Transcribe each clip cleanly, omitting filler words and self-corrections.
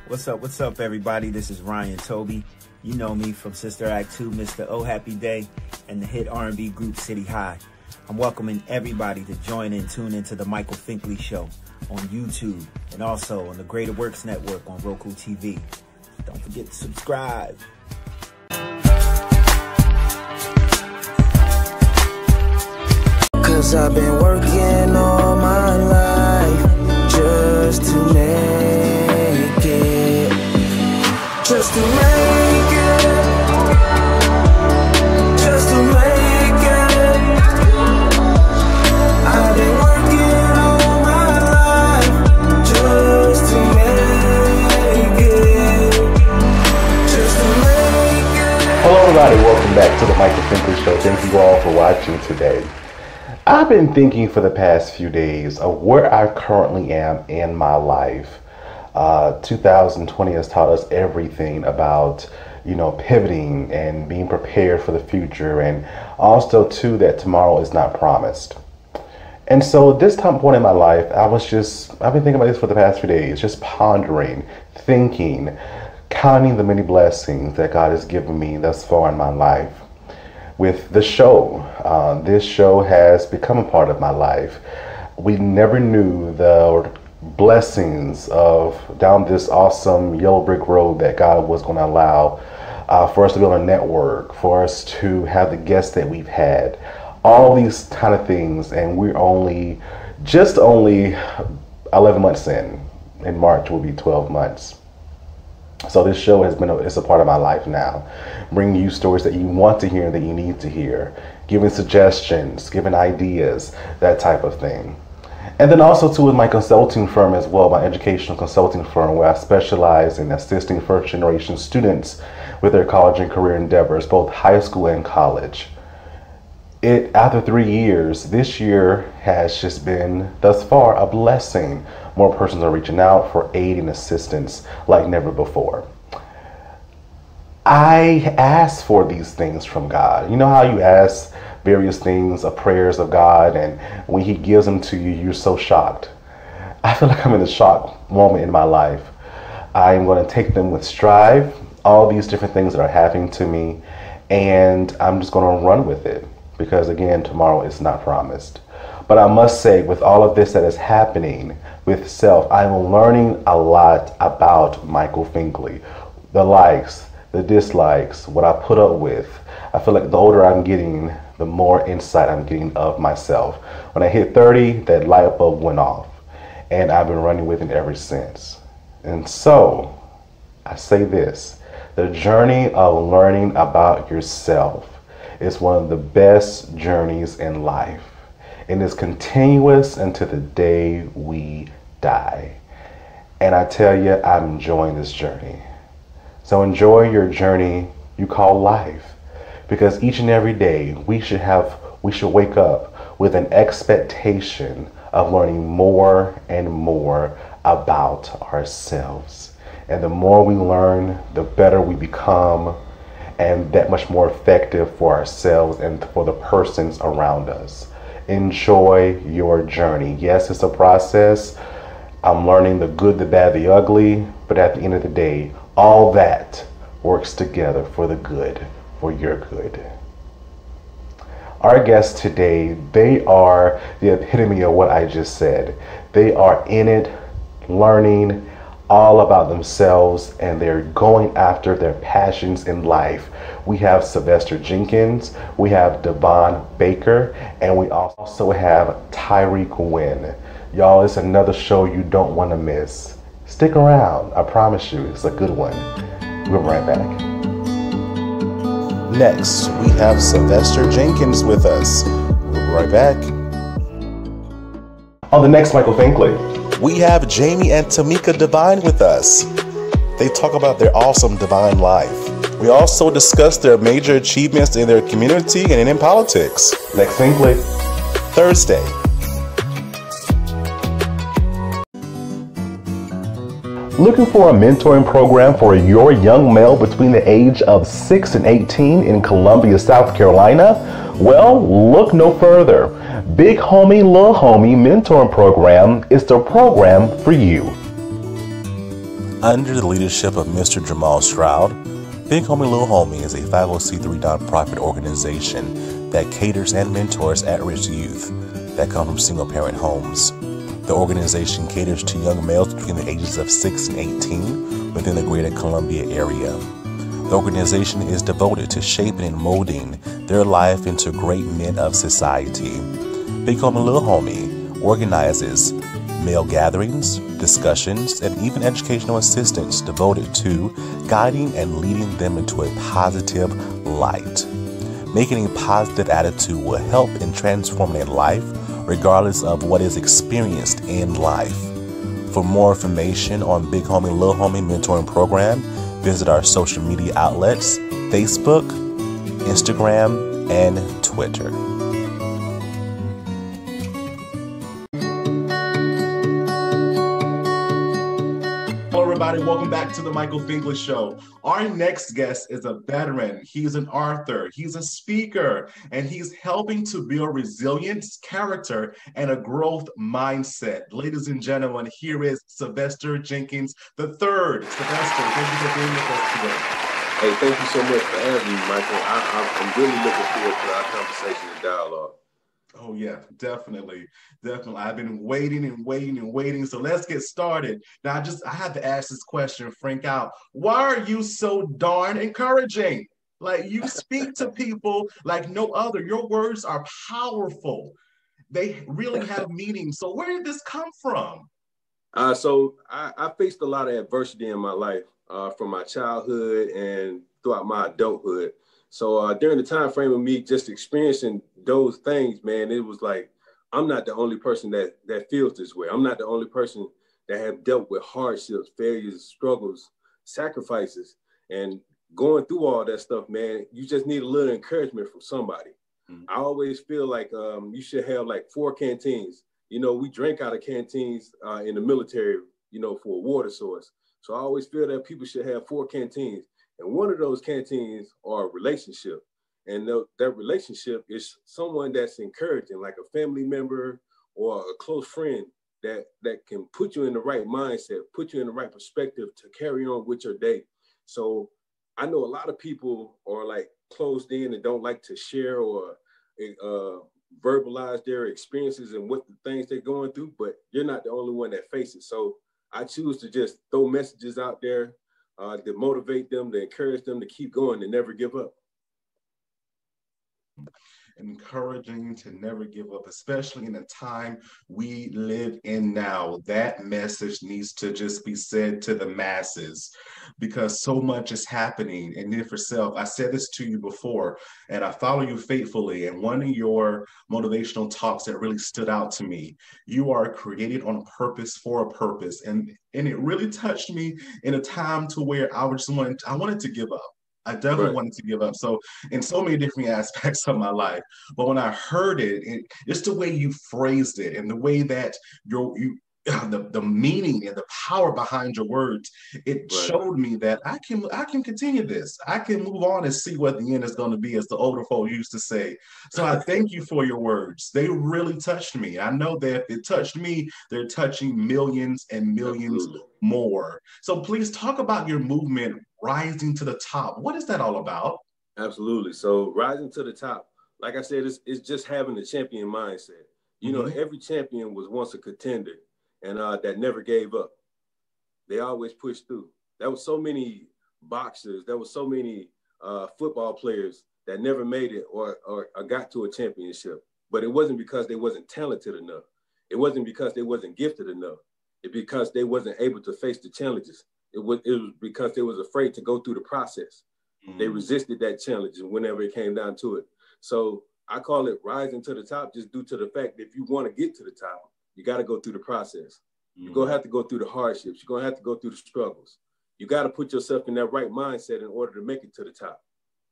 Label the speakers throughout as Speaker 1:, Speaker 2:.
Speaker 1: What's up, everybody? This is Ryan Toby. You know me from Sister Act 2, Mr. Oh Happy Day, and the hit R&B group City High. I'm welcoming everybody to join and tune into the Michael Finkley Show on YouTube and also on the Greater Works Network on Roku TV. Don't forget to subscribe.
Speaker 2: Cause I've been working all my life just to make it, just to make it, just to make it. I've been working all my life just to make it, just to make it.
Speaker 3: Hello everybody, welcome back to the Michael Finkley Show. Thank you all for watching today. I've been thinking for the past few days of where I currently am in my life. 2020 has taught us everything about, pivoting and being prepared for the future, and also too that tomorrow is not promised. And so at this point in my life, I've been thinking about this for the past few days, just pondering, thinking, counting the many blessings that God has given me thus far in my life. With the show, this show has become a part of my life. We never knew the blessings of down this awesome yellow brick road that God was going to allow for us to build a network, for us to have the guests that we've had, all these kind of things, and we're just only 11 months in. In March will be 12 months. So this show it's a part of my life now, bringing you stories that you want to hear, that you need to hear, giving suggestions, giving ideas, that type of thing. And then also too with my consulting firm as well, my educational consulting firm, where I specialize in assisting first generation students with their college and career endeavors, both high school and college. After 3 years, this year has just been thus far a blessing. More persons are reaching out for aid and assistance like never before. I ask for these things from God. You know how you ask various things of prayers of God, and when He gives them to you, you're so shocked. I feel like I'm in a shock moment in my life. I'm going to take them with strive, all these different things that are happening to me, and I'm just going to run with it. Because again, tomorrow is not promised. But I must say, with all of this that is happening with self, I'm learning a lot about Michael Finkley. The likes, the dislikes, what I put up with. I feel like the older I'm getting, the more insight I'm getting of myself. When I hit 30, that light bulb went off. And I've been running with it ever since. And so, I say this, the journey of learning about yourself is one of the best journeys in life. And it's continuous until the day we die. And I tell you, I'm enjoying this journey. So enjoy your journey you call life. Because each and every day we should wake up with an expectation of learning more and more about ourselves. And the more we learn, the better we become, and that much more effective for ourselves and for the persons around us. Enjoy your journey. Yes, it's a process. I'm learning the good, the bad, the ugly, but at the end of the day, all that works together for the good, for your good. Our guests today, they are the epitome of what I just said. They are in it, learning all about themselves, and they're going after their passions in life. We have Sylvester Jenkins, we have DeVon Baker, and we also have Tyrik Wynn. Y'all, it's another show you don't want to miss. Stick around, I promise you, it's a good one. We'll be right back. Next, we have Sylvester Jenkins with us. We'll be right back. On the next Michael Finkley, we have Jamie and Tamika Divine with us. They talk about their awesome divine life. We also discuss their major achievements in their community and in politics. Next Finkley, Thursday. Looking for a mentoring program for your young male between the age of 6 and 18 in Columbia, South Carolina? Well, look no further. Big Homie, Little Homie Mentoring Program is the program for you. Under the leadership of Mr. Jamal Stroud, Big Homie Little Homie is a 501c3 nonprofit organization that caters and mentors at-risk youth that come from single-parent homes. The organization caters to young males between the ages of 6 and 18 within the greater Columbia area. The organization is devoted to shaping and molding their life into great men of society. Big Homie Little Homie organizes male gatherings, discussions, and even educational assistance devoted to guiding and leading them into a positive light. Making a positive attitude will help in transforming their life regardless of what is experienced in life. For more information on Big Homie Little Homie Mentoring Program, visit our social media outlets, Facebook, Instagram, and Twitter.
Speaker 4: Everybody, welcome back to the Michael Finkley Show. Our next guest is a veteran. He's an author, he's a speaker, and he's helping to build resilience, character, and a growth mindset. Ladies and gentlemen, here is Sylvester Jenkins III. Sylvester, thank you for being with us today.
Speaker 5: Hey, thank you so much for having me, Michael. I'm really looking forward to our conversation and dialogue.
Speaker 4: Oh yeah, definitely. I've been waiting. So let's get started. Now, I had to ask this question, Frank, out. Why are you so darn encouraging? Like, you speak to people like no other. Your words are powerful. They really have meaning. So where did this come from?
Speaker 5: So I faced a lot of adversity in my life from my childhood and throughout my adulthood. So during the time frame of me just experiencing those things, man, it was like, I'm not the only person that feels this way. I'm not the only person that have dealt with hardships, failures, struggles, sacrifices, and going through all that stuff, man. You just need a little encouragement from somebody. Mm-hmm. I always feel like you should have like 4 canteens. You know, we drink out of canteens in the military, you know, for a water source. So I always feel that people should have 4 canteens. And one of those canteens are a relationship. And that relationship is someone that's encouraging, like a family member or a close friend that can put you in the right mindset, put you in the right perspective to carry on with your day. So I know a lot of people are like closed in and don't like to share or verbalize their experiences and what the things they're going through, but you're not the only one that faces. So I choose to just throw messages out there to motivate them, to encourage them to keep going and never give up.
Speaker 4: Encouraging to never give up, especially in the time we live in now. That message needs to just be said to the masses because so much is happening. And then for self, I said this to you before, and I follow you faithfully. And one of your motivational talks that really stood out to me, you are created on purpose for a purpose. And it really touched me in a time to where I wanted to give up. I definitely wanted to give up. So in so many different aspects of my life. But when I heard it, it's the way you phrased it and the way that the meaning and the power behind your words, it showed me that I can continue this. I can move on and see what the end is going to be, as the older folk used to say. So I thank you for your words. They really touched me. I know that if it touched me, they're touching millions and millions more. So please talk about your movement, Rising to the Top. What is that all about?
Speaker 5: Absolutely. So rising to the top, like I said, it's just having a champion mindset. You know, every champion was once a contender and that never gave up. They always pushed through. There was so many boxers, there was so many football players that never made it or got to a championship. But it wasn't because they wasn't talented enough. It wasn't because they wasn't gifted enough. It's because they wasn't able to face the challenges. It was because they was afraid to go through the process. They resisted that challenge whenever it came down to it. So I call it rising to the top just due to the fact that if you want to get to the top, you got to go through the process. You're going to have to go through the hardships. You're going to have to go through the struggles. You got to put yourself in that right mindset in order to make it to the top.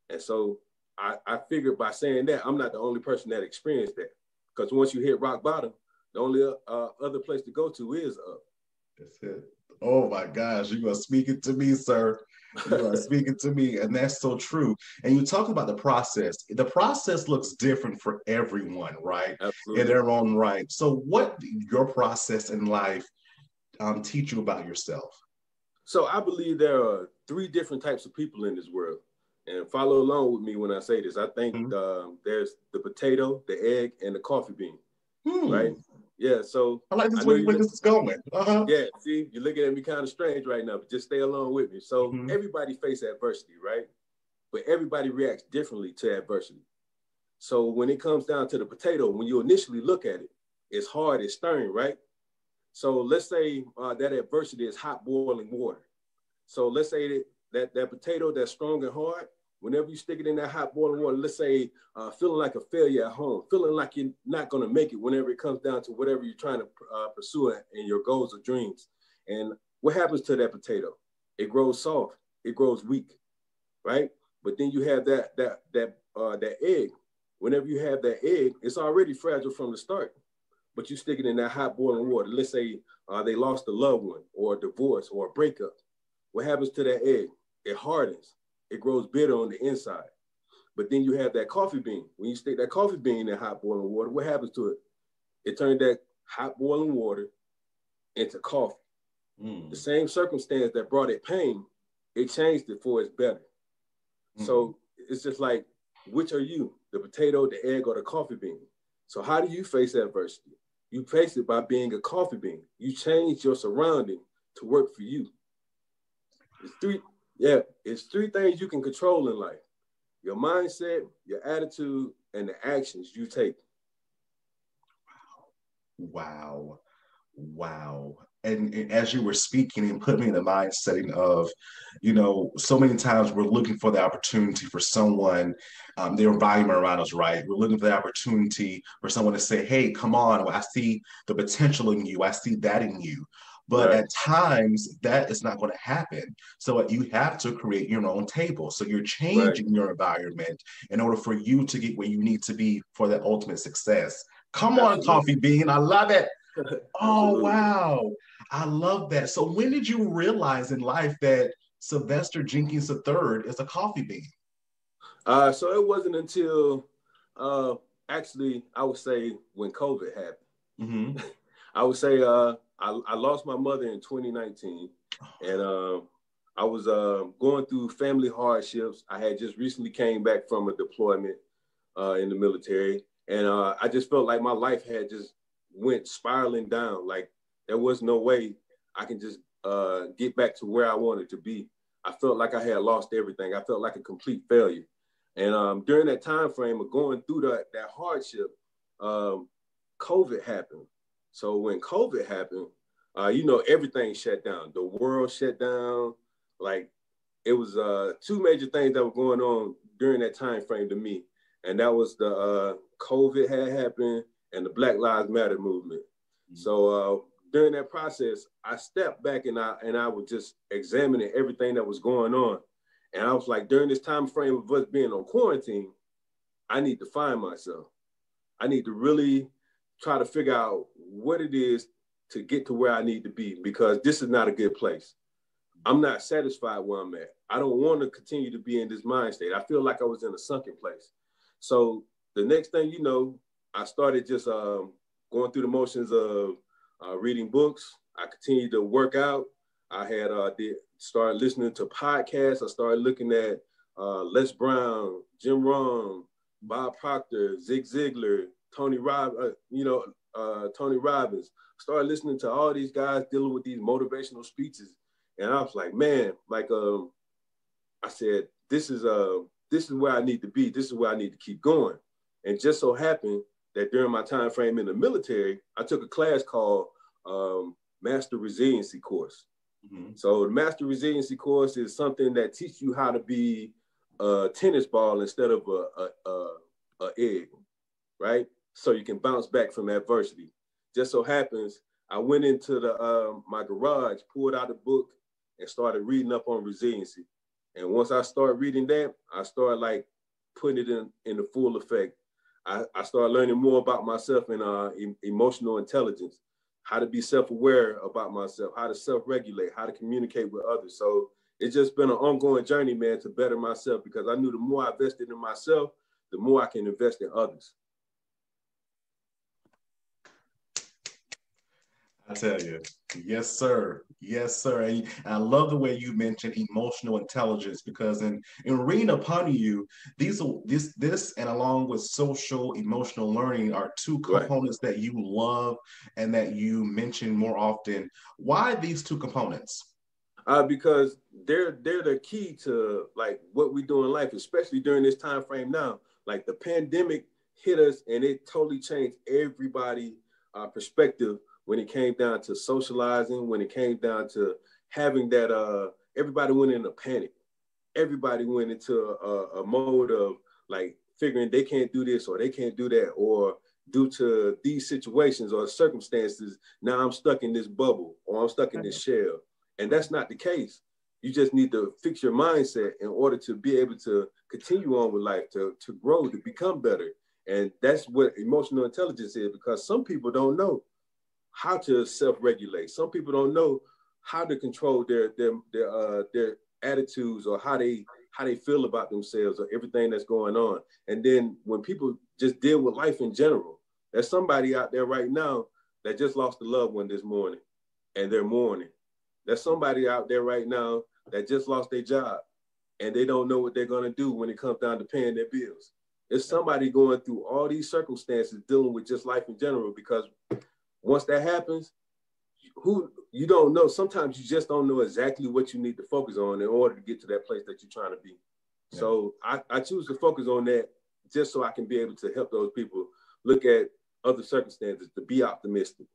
Speaker 5: And so I figured by saying that, I'm not the only person that experienced that. Because once you hit rock bottom, the only other place to go to is up.
Speaker 4: That's it. Oh my gosh, you are speaking to me, sir. You are speaking to me, and that's so true. And you talk about the process. The process looks different for everyone, right?
Speaker 5: Absolutely.
Speaker 4: In their own right. So what did your process in life teach you about yourself?
Speaker 5: So I believe there are three different types of people in this world. And follow along with me when I say this. I think there's the potato, the egg, and the coffee bean, right? Yeah, so
Speaker 4: I like this way this is going.
Speaker 5: Yeah, see, you're looking at me kind of strange right now, but just stay along with me. So everybody faces adversity, right? But everybody reacts differently to adversity. So when it comes down to the potato, when you initially look at it, it's hard, it's stern, right? So let's say that adversity is hot boiling water. So let's say that potato that's strong and hard, whenever you stick it in that hot boiling water, let's say feeling like a failure at home, feeling like you're not going to make it whenever it comes down to whatever you're trying to pursue in your goals or dreams. And what happens to that potato? It grows soft, it grows weak, right? But then you have that egg. Whenever you have that egg, it's already fragile from the start. But you stick it in that hot boiling water. Let's say they lost a loved one or a divorce or a breakup. What happens to that egg? It hardens. It grows bitter on the inside. But then you have that coffee bean. When you stick that coffee bean in hot boiling water, what happens to it? It turned that hot boiling water into coffee. The same circumstance that brought it pain, it changed it for its better. So it's just like, which are you? The potato, the egg, or the coffee bean? So how do you face adversity? You face it by being a coffee bean. You change your surrounding to work for you. It's three things you can control in life: your mindset, your attitude, and the actions you take.
Speaker 4: Wow. And as you were speaking, and put me in the mind setting of, so many times we're looking for the opportunity for someone, their environment around us, right? We're looking for the opportunity for someone to say, hey, come on, I see the potential in you. I see that in you. But at times that is not going to happen. So you have to create your own table. So you're changing your environment in order for you to get where you need to be for that ultimate success. Come on, coffee bean. I love it. Oh, wow. I love that. So when did you realize in life that Sylvester Jenkins III is a coffee bean?
Speaker 5: So it wasn't until, actually, I would say when COVID happened. I would say I lost my mother in 2019. And I was going through family hardships. I had just recently came back from a deployment in the military. And I just felt like my life had just went spiraling down. Like there was no way I can just get back to where I wanted to be. I felt like I had lost everything. I felt like a complete failure. And during that time frame of going through that hardship, COVID happened. So when COVID happened, everything shut down. The world shut down. Like it was two major things that were going on during that time frame to me. And that was the COVID had happened and the Black Lives Matter movement. So during that process, I stepped back and I was just examining everything that was going on. And I was like, during this time frame of us being on quarantine, I need to find myself. I need to really try to figure out what it is to get to where I need to be, because this is not a good place. I'm not satisfied where I'm at. I don't want to continue to be in this mind state. I feel like I was in a sunken place. So the next thing you know, I started just going through the motions of reading books. I continued to work out. I had started listening to podcasts. I started looking at Les Brown, Jim Rohn, Bob Proctor, Zig Ziglar, Tony Robbins. Started listening to all these guys dealing with these motivational speeches, and I was like, man, I said, this is where I need to be. This is where I need to keep going. And just so happened that during my time frame in the military, I took a class called Master Resiliency course. So the Master Resiliency course is something that teaches you how to be a tennis ball instead of a egg, right? So you can bounce back from adversity. Just so happens, I went into my garage, pulled out a book, and started reading up on resiliency. And once I started reading that, I started putting it in the full effect. I started learning more about myself and emotional intelligence, how to be self-aware about myself, how to self-regulate, how to communicate with others. So it's just been an ongoing journey, man, to better myself, because I knew the more I invested in myself, the more I can invest in others.
Speaker 4: I tell you, yes, sir. Yes, sir. And I love the way you mentioned emotional intelligence because in reading upon you, this and along with social emotional learning are two
Speaker 5: Right.
Speaker 4: components that you love and that you mention more often. Why these two components?
Speaker 5: Because they're the key to like what we do in life, especially during this time frame now. Like the pandemic hit us and it totally changed everybody perspective when it came down to socializing, when it came down to having that everybody went into panic. Everybody went into a mode of like figuring they can't do this or they can't do that, or due to these situations or circumstances, now I'm stuck in this bubble or I'm stuck in this shell. And that's not the case. You just need to fix your mindset in order to be able to continue on with life, to grow, to become better. And that's what emotional intelligence is, because some people don't know how to self-regulate. Some people don't know how to control their attitudes or how they feel about themselves or everything that's going on. And then when people just deal with life in general, there's somebody out there right now that just lost a loved one this morning and they're mourning. There's somebody out there right now that just lost their job and they don't know what they're going to do when it comes down to paying their bills. There's somebody going through all these circumstances dealing with just life in general, because once that happens, who you don't know. Sometimes you just don't know exactly what you need to focus on in order to get to that place that you're trying to be. Yeah. So I choose to focus on that just so I can be able to help those people look at other circumstances, to be optimistic.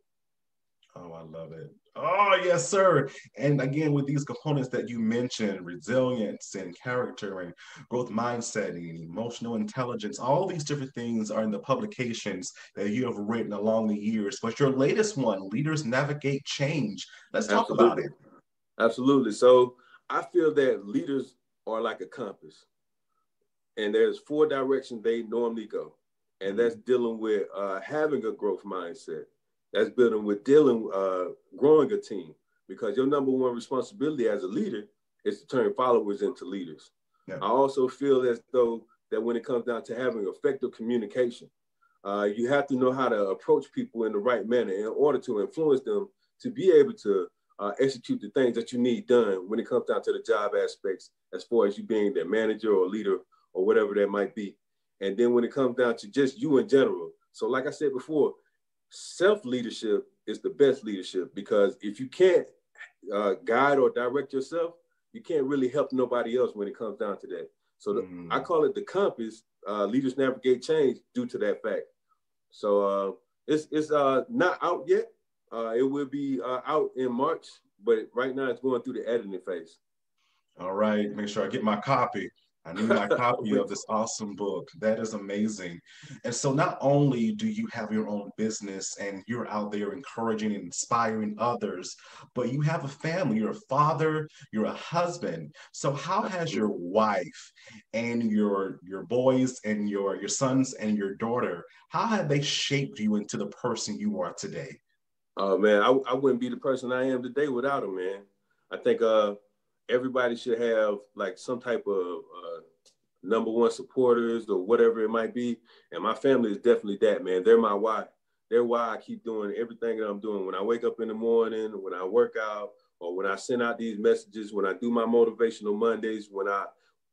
Speaker 4: Oh, I love it. Oh, yes, sir. And again, with these components that you mentioned, resilience and character and growth mindset and emotional intelligence, all these different things are in the publications that you have written along the years. But your latest one, Leaders Navigate Change. Let's talk about it.
Speaker 5: Absolutely. So I feel that leaders are like a compass, and there's 4 directions they normally go. And that's dealing with having a growth mindset. That's building with growing a team, because your number one responsibility as a leader is to turn followers into leaders. Yeah. I also feel as though that when it comes down to having effective communication, you have to know how to approach people in the right manner in order to influence them to be able to execute the things that you need done when it comes down to the job aspects, as far as you being their manager or leader or whatever that might be. And then when it comes down to just you in general. So like I said before, self-leadership is the best leadership, because if you can't guide or direct yourself, you can't really help nobody else when it comes down to that. So I call it the compass. Leaders Navigate Change due to that fact. So it's not out yet. It will be out in March, but right now it's going through the editing phase.
Speaker 4: All right, make sure I get my copy. I need my copy of this awesome book. That is amazing. And so not only do you have your own business and you're out there encouraging and inspiring others, but you have a family. You're a father, you're a husband. So how has your wife and your boys and your sons and your daughter, how have they shaped you into the person you are today?
Speaker 5: Oh, man, I wouldn't be the person I am today without them, man. I think everybody should have like some type of number one supporters or whatever it might be. And my family is definitely that, man. They're my why. They're why I keep doing everything that I'm doing. When I wake up in the morning, when I work out, or when I send out these messages, when I do my motivational Mondays,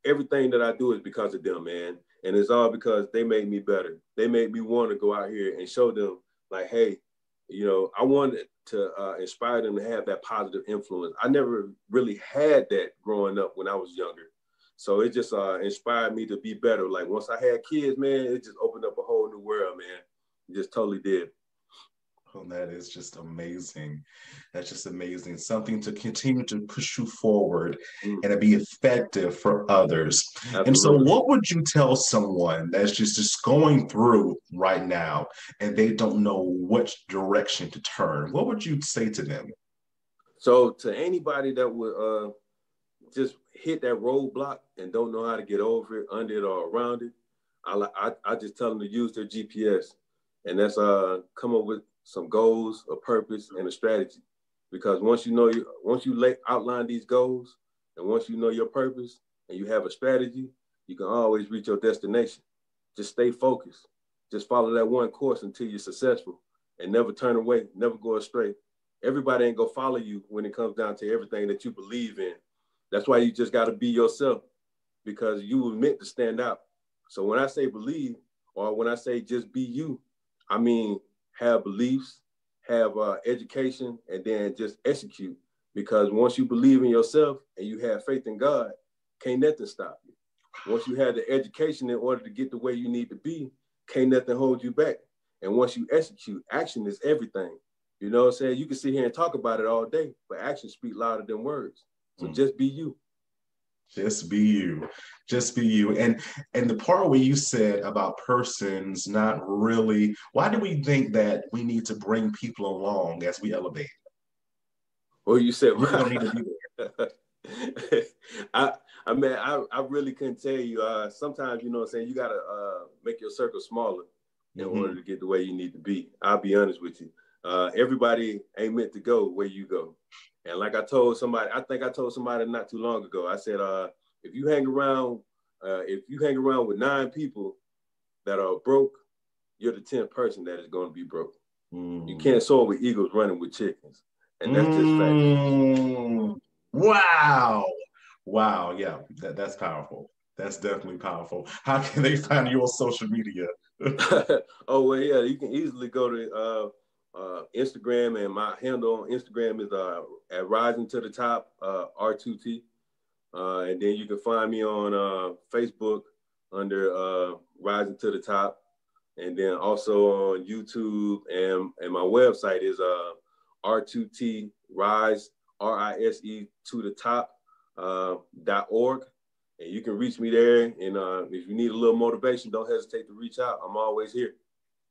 Speaker 5: everything that I do is because of them, man. And it's all because they made me better. They made me want to go out here and show them like, hey, you know, I wanted to inspire them to have that positive influence. I never really had that growing up when I was younger. So it just inspired me to be better. Like once I had kids, man, it just opened up a whole new world, man. It just totally did.
Speaker 4: Oh, that is just amazing. That's just amazing. Something to continue to push you forward and to be effective for others. Absolutely. And so what would you tell someone that's just going through right now and they don't know which direction to turn? What would you say to them?
Speaker 5: So to anybody that would just hit that roadblock and don't know how to get over it, under it, or around it, I just tell them to use their GPS. And that's come up with some goals, a purpose, and a strategy. Because once you outline these goals, and once you know your purpose and you have a strategy, you can always reach your destination. Just stay focused. Just follow that one course until you're successful, and never turn away, never go astray. everybody ain't gonna follow you when it comes down to everything that you believe in. That's why you just got to be yourself, because you were meant to stand out. So when I say believe, or when I say just be you, I mean have beliefs, have education, and then just execute. Because once you believe in yourself and you have faith in God, can't nothing stop you. Once you have the education in order to get the way you need to be, can't nothing hold you back. And once you execute, action is everything. You know what I'm saying? You can sit here and talk about it all day, but actions speak louder than words. So just be you.
Speaker 4: Just be you. Just be you. And the part where you said about persons not really, why do we think that we need to bring people along as we elevate?
Speaker 5: Well, you said
Speaker 4: we don't need to be there.
Speaker 5: I mean, I really couldn't tell you. Sometimes, you know what I'm saying, you got to make your circle smaller in order to get the way you need to be. I'll be honest with you. Everybody ain't meant to go where you go. And like I told somebody, I think I told somebody not too long ago, I said, if you hang around with 9 people that are broke, you're the 10th person that is going to be broke. You can't soar with eagles running with chickens. And that's just fact.
Speaker 4: Wow. Yeah, that's powerful. That's definitely powerful. How can they find you on social media?
Speaker 5: Oh, well, yeah, you can easily go to Instagram, and my handle on Instagram is at Rising to the Top, R2T. And then you can find me on Facebook under Rising to the Top. And then also on YouTube, and my website is R2T Rise, RISE to the top .org. And you can reach me there. And if you need a little motivation, don't hesitate to reach out. I'm always here.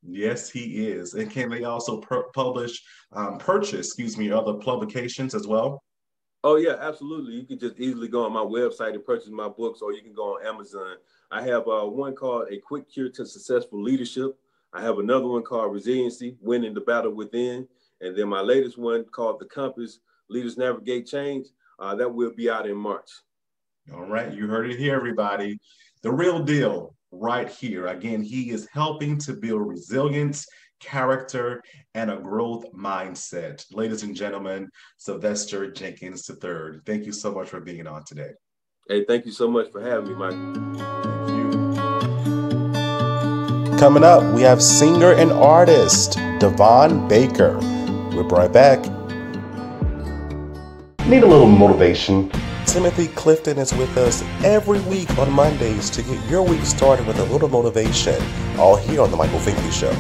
Speaker 4: Yes, he is. And can they also purchase other publications as well?
Speaker 5: Oh, yeah, absolutely. You can just easily go on my website and purchase my books, or you can go on Amazon. I have one called A Quick Cure to Successful Leadership. I have another one called Resiliency, Winning the Battle Within. And then my latest one called The Compass, Leaders Navigate Change. That will be out in March.
Speaker 4: All right. You heard it here, everybody. The real deal right here. Again, he is helping to build resilience, character, and a growth mindset. Ladies and gentlemen, Sylvester Jenkins III. Thank you so much for being on today.
Speaker 5: Hey, thank you so much for having me, Mike.
Speaker 4: Thank you.
Speaker 3: Coming up, we have singer and artist DeVon Baker. We'll be right back. Need a little motivation? Timothy Clifton is with us every week on Mondays to get your week started with a little motivation, all here on The Michael Finkley Show.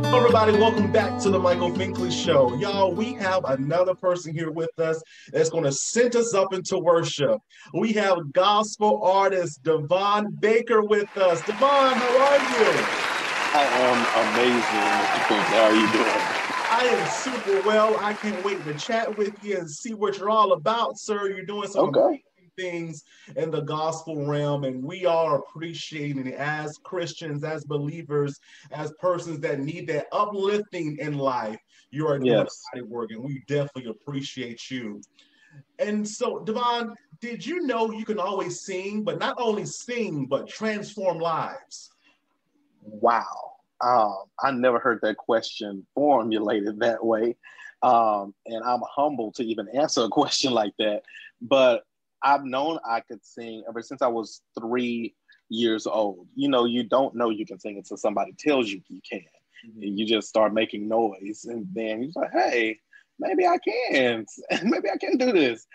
Speaker 4: Hello, everybody. Welcome back to The Michael Finkley Show. Y'all, we have another person here with us that's going to send us up into worship. We have gospel artist DeVon Baker with us. DeVon, how are you?
Speaker 6: I am amazing, Mr. Finkley. How are you doing?
Speaker 4: I am super well. I can't wait to chat with you and see what you're all about, sir. You're doing some amazing things in the gospel realm, and we are appreciating it as Christians, as believers, as persons that need that uplifting in life. You are doing body work, and we definitely appreciate you. And so, DeVon, did you know you can always sing, but not only sing, but transform lives?
Speaker 6: Wow. I never heard that question formulated that way. And I'm humbled to even answer a question like that. But I've known I could sing ever since I was 3 years old. You know, you don't know you can sing until somebody tells you you can. And you just start making noise. And then you're like, hey, maybe I can. Maybe I can do this.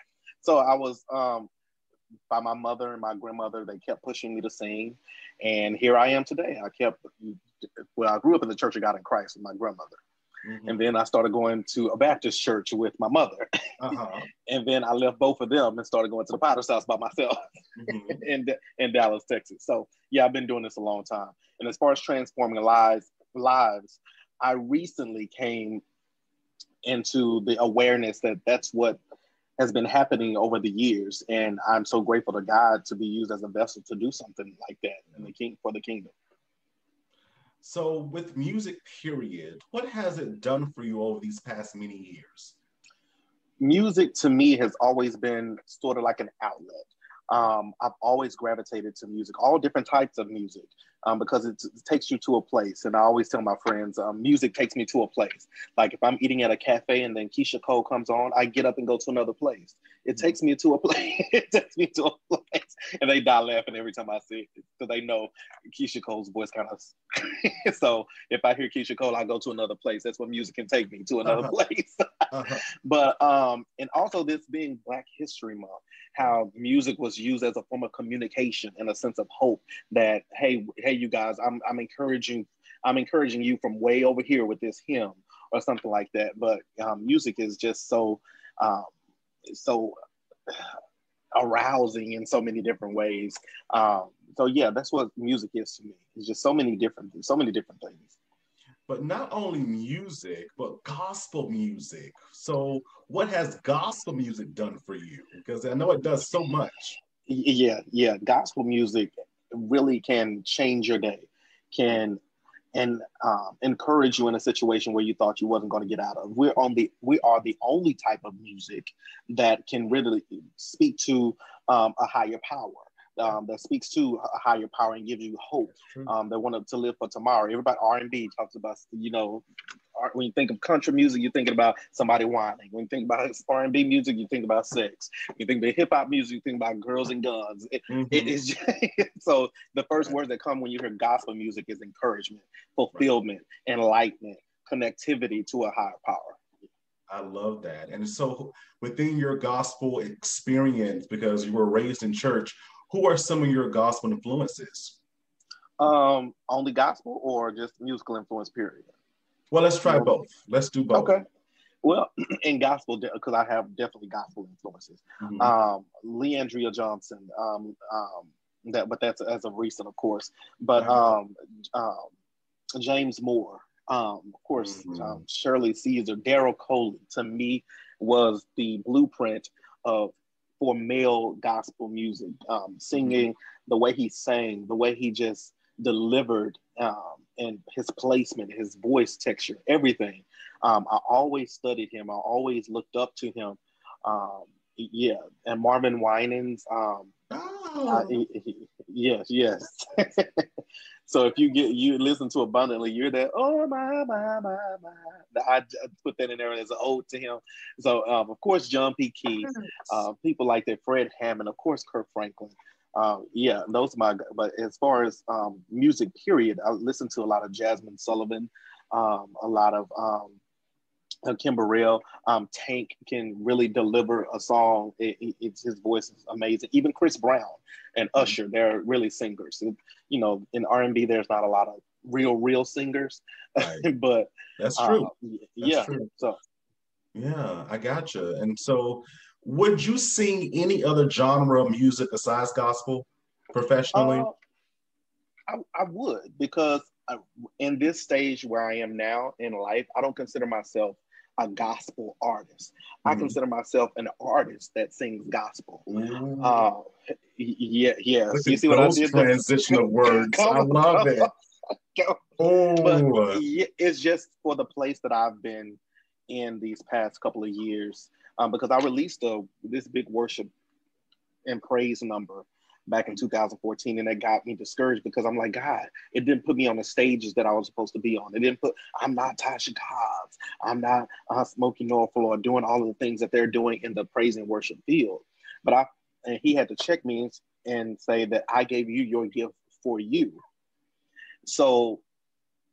Speaker 6: So I was... by my mother and my grandmother, they kept pushing me to sing. And here I am today. I grew up in the Church of God in Christ with my grandmother. And then I started going to a Baptist church with my mother. And then I left both of them and started going to the Potter's house by myself in Dallas, Texas. So yeah, I've been doing this a long time. And as far as transforming lives, I recently came into the awareness that that's what has been happening over the years. And I'm so grateful to God to be used as a vessel to do something like that for the kingdom.
Speaker 4: So with music, period, what has it done for you over these past many years?
Speaker 6: Music to me has always been sort of like an outlet. I've always gravitated to music, all different types of music, because it takes you to a place. And I always tell my friends, music takes me to a place. Like if I'm eating at a cafe and then Keisha Cole comes on, I get up and go to another place. It takes me to a place. It takes me to a place. And they die laughing every time I see it because they know Keisha Cole's voice kind of. So if I hear Keisha Cole, I go to another place. That's what music can take me, to another place. But and also this being Black History Month, how music was used as a form of communication and a sense of hope that, hey, you guys, I'm encouraging you from way over here with this hymn or something like that. But music is just so arousing in so many different ways. So yeah, that's what music is to me. It's just so many different things.
Speaker 4: But not only music, but gospel music. So what has gospel music done for you? Because I know it does so much.
Speaker 6: Yeah. Gospel music really can change your day, can encourage you in a situation where you thought you wasn't going to get out of. We are the only type of music that can really speak to a higher power. That speaks to a higher power and gives you hope. They want to live for tomorrow. Everybody R&B talks about, when you think of country music, you're thinking about somebody whining. When you think about R&B music, you think about sex. When you think about hip hop music, you think about girls and guns. It is just, so the first words that come when you hear gospel music is encouragement, fulfillment, enlightenment, connectivity to a higher power.
Speaker 4: I love that. And so within your gospel experience, because you were raised in church, who are some of your gospel influences?
Speaker 6: Only gospel or just musical influence, period?
Speaker 4: Well, let's try both. Let's do both.
Speaker 6: Okay. Well, in gospel, because I have definitely gospel influences. Leandria Johnson, but that's as of recent, of course. But James Moore, of course, Shirley Caesar, Daryl Coley, to me, was the blueprint for male gospel music, singing, the way he sang, the way he just delivered, and his placement, his voice texture, everything. I always studied him. I always looked up to him. And Marvin Winans. Yes. So if you listen to Abundantly, you're there. Oh my. I put that in there as an ode to him. So of course John P. Key, people like that, Fred Hammond, of course Kirk Franklin. Those are my. But as far as music, period, I listen to a lot of Jasmine Sullivan, a lot of Kim Burrell. Tank can really deliver a song. His voice is amazing. Even Chris Brown and Usher, they're really singers. In R&B, there's not a lot of real singers, right. But
Speaker 4: that's true.
Speaker 6: That's true. So,
Speaker 4: yeah, I gotcha. And so, would you sing any other genre of music besides gospel professionally?
Speaker 6: I would, because in this stage where I am now in life, I don't consider myself a gospel artist. I consider myself an artist that sings gospel.
Speaker 4: Yeah.
Speaker 6: You see what I did?
Speaker 4: Transition of words. I love it.
Speaker 6: But it's just for the place that I've been in these past couple of years, because I released this big worship and praise number back in 2014, and that got me discouraged because I'm like, God, it didn't put me on the stages that I was supposed to be on. I'm not Tasha Cobbs. I'm not Smokey Norfolk or doing all of the things that they're doing in the praise and worship field. And he had to check me and say that I gave you your gift for you. So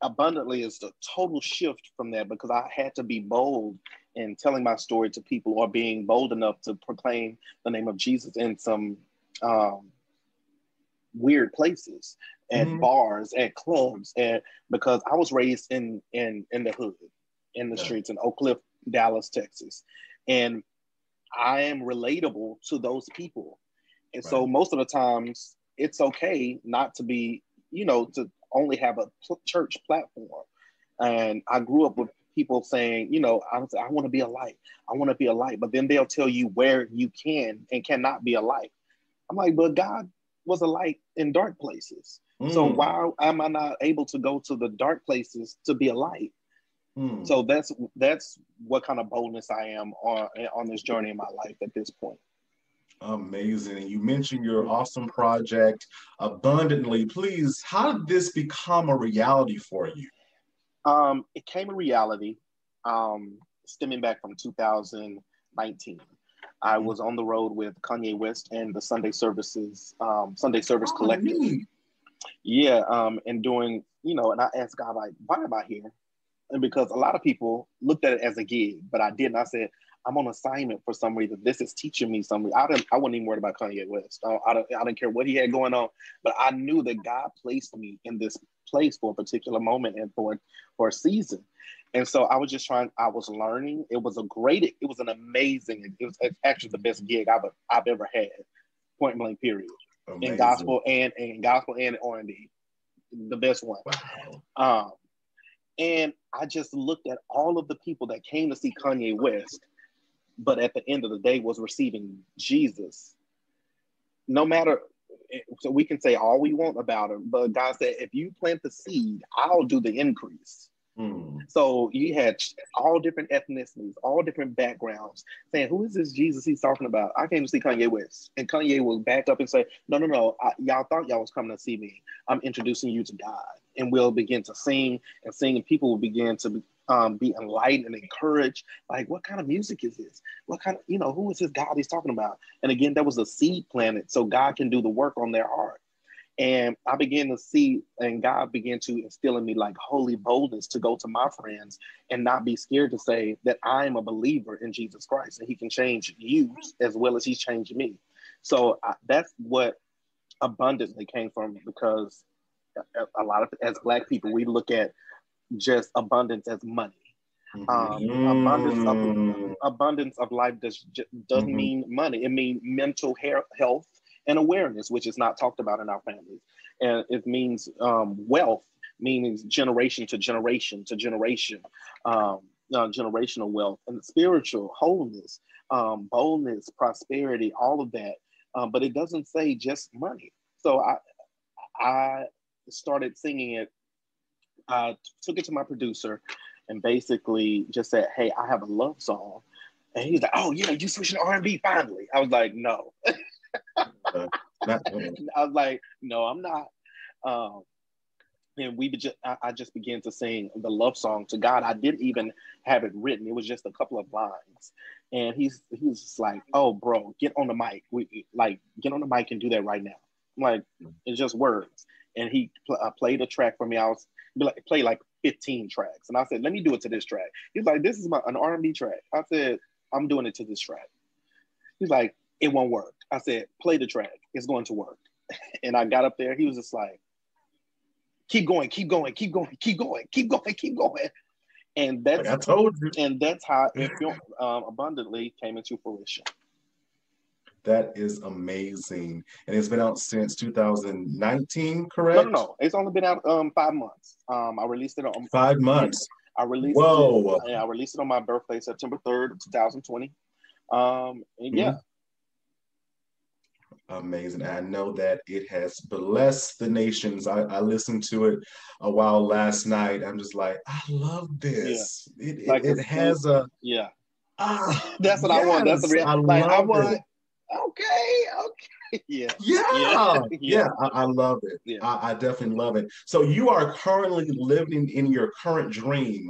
Speaker 6: Abundantly is a total shift from that, because I had to be bold in telling my story to people, or being bold enough to proclaim the name of Jesus in some weird places, at bars, at clubs, because I was raised in the hood, in the streets in Oak Cliff, Dallas, Texas, and I am relatable to those people. And so most of the times it's okay not to be, to only have a church platform. And I grew up with people saying, I want to be a light. I want to be a light. But then they'll tell you where you can and cannot be a light. I'm like, but God was a light in dark places. So why am I not able to go to the dark places to be a light? So that's what kind of boldness I am on this journey in my life at this point.
Speaker 4: Amazing. And you mentioned your awesome project, Abundantly. Please, how did this become a reality for you?
Speaker 6: It came a reality stemming back from 2019. I was on the road with Kanye West and the Sunday Service Collective.
Speaker 4: Neat.
Speaker 6: Yeah, and doing, and I asked God, like, why am I here? And because a lot of people looked at it as a gig, but I didn't. I said, I'm on assignment for some reason. This is teaching me something. I wasn't even worried about Kanye West. I didn't care what he had going on, but I knew that God placed me in this place for a particular moment and for a season. And so I was learning. It was an amazing, it was actually the best gig I've ever had, point blank period.
Speaker 4: Amazing.
Speaker 6: In gospel and R&B, the best one.
Speaker 4: Wow.
Speaker 6: And I just looked at all of the people that came to see Kanye West, but at the end of the day was receiving Jesus. No matter, so we can say all we want about him, but God said, if you plant the seed, I'll do the increase. So you had all different ethnicities, all different backgrounds saying, who is this Jesus he's talking about? I came to see Kanye West. And Kanye will back up and say, no, y'all thought y'all was coming to see me. I'm introducing you to God. And we'll begin to sing, and people will begin to be enlightened and encouraged. Like, what kind of music is this? What kind of, who is this God he's talking about? And again, that was a seed planted so God can do the work on their heart. And I began to see, and God began to instill in me like holy boldness to go to my friends and not be scared to say that I'm a believer in Jesus Christ and he can change you as well as he's changed me. So that's what abundantly came from, because a lot of, as Black people, we look at just abundance as money. Abundance of life doesn't mean money. It means mental health and awareness, which is not talked about in our families. And it means wealth, meaning generation to generation to generation, generational wealth, and spiritual wholeness, boldness, prosperity, all of that. But it doesn't say just money. So I started singing it. I took it to my producer and basically just said, hey, I have a love song. And he's like, oh yeah, you switching to R&B finally. I was like, no. I was like, no, I'm not. And I just began to sing the love song to God. I didn't even have it written. It was just a couple of lines. And he was just like, oh, bro, get on the mic. Get on the mic and do that right now. I'm like, it's just words. And he played a track for me. I was play like 15 tracks. And I said, let me do it to this track. He's like, this is an R&B track. I said, I'm doing it to this track. He's like, it won't work. I said, play the track. It's going to work. And I got up there. He was just like, keep going, keep going, keep going, keep going, keep going, keep going. And that's,
Speaker 4: like I told you.
Speaker 6: And that's how it abundantly came into fruition.
Speaker 4: That is amazing. And it's been out since 2019, correct?
Speaker 6: No. It's only been out 5 months. I released it on
Speaker 4: 5 months.
Speaker 6: I released
Speaker 4: Whoa.
Speaker 6: I released it on my birthday, September 3rd, 2020. And yeah.
Speaker 4: Amazing. I know that it has blessed the nations. I listened to it a while last night. I'm just like, I love this. Yeah. It has a
Speaker 6: yeah. That's what I want. That's the reality. I want it. Okay. Yeah.
Speaker 4: I love it. Yeah. I definitely love it. So you are currently living in your current dream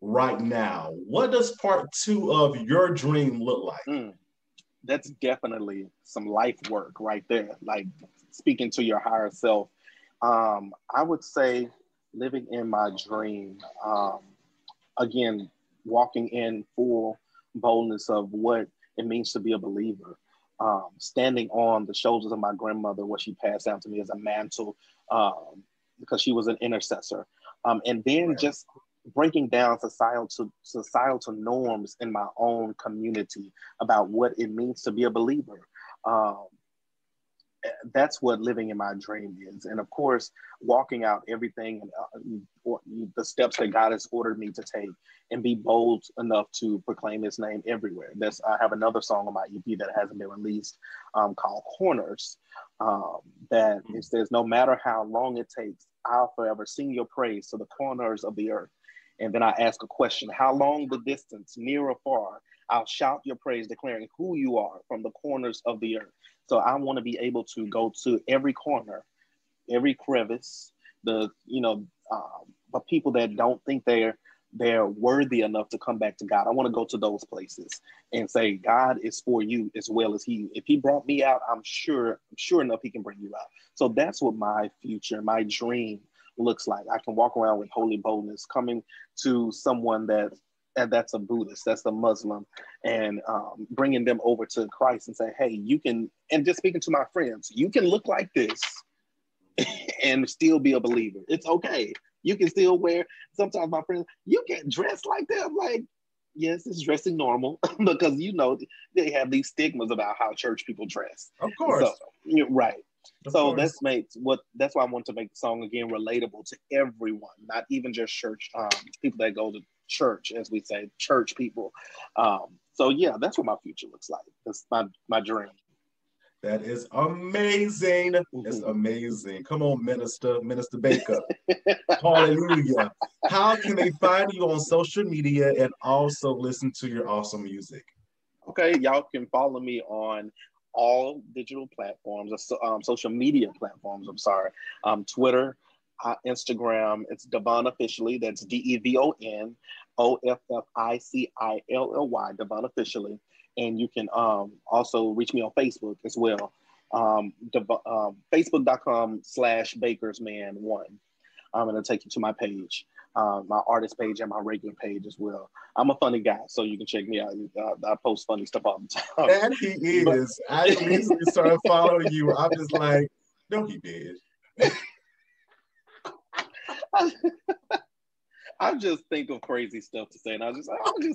Speaker 4: right now. What does part 2 of your dream look like?
Speaker 6: That's definitely some life work right there. Like speaking to your higher self. I would say living in my dream, again, walking in full boldness of what it means to be a believer. Standing on the shoulders of my grandmother, what she passed down to me as a mantle, because she was an intercessor. And then just breaking down societal norms in my own community about what it means to be a believer. That's what living in my dream is. And of course, walking out everything, the steps that God has ordered me to take, and be bold enough to proclaim his name everywhere. I have another song on my EP that hasn't been released called Corners, that it says, no matter how long it takes, I'll forever sing your praise to the corners of the earth. And then I ask a question, how long the distance, near or far? I'll shout your praise, declaring who you are from the corners of the earth. So I want to be able to go to every corner, every crevice, the people that don't think they're worthy enough to come back to God. I want to go to those places and say, God is for you as well as if he brought me out, I'm sure enough he can bring you out. So that's what my future, my dream looks like. I can walk around with holy boldness, coming to someone that's a Buddhist, that's a Muslim, and bringing them over to Christ and say, hey, you can, and just speaking to my friends, you can look like this and still be a believer. It's okay. You can still wear, sometimes my friends, you can dress like that. I'm like, yes, it's dressing normal because, they have these stigmas about how church people dress.
Speaker 4: Of course.
Speaker 6: So, you're right.
Speaker 4: So
Speaker 6: that's why I want to make the song again relatable to everyone, not even just church people that go to church, as we say, church people. So yeah, that's what my future looks like. That's my dream.
Speaker 4: That is amazing. It's amazing. Come on, Minister Baker. Hallelujah. How can they find you on social media and also listen to your awesome music?
Speaker 6: Okay, y'all can follow me on all digital platforms, social media platforms, Twitter, Instagram, it's DeVon Officially, that's DEVON OFFICILLY, DeVon Officially. And you can also reach me on Facebook as well. Facebook.com/BakersMan1. I'm going to take you to my page, my artist page and my regular page as well. I'm a funny guy, so you can check me out. I post funny stuff all the time.
Speaker 4: And he is. I recently started following you. I'm just like, no, he did.
Speaker 6: I just think of crazy stuff to say, and I'll just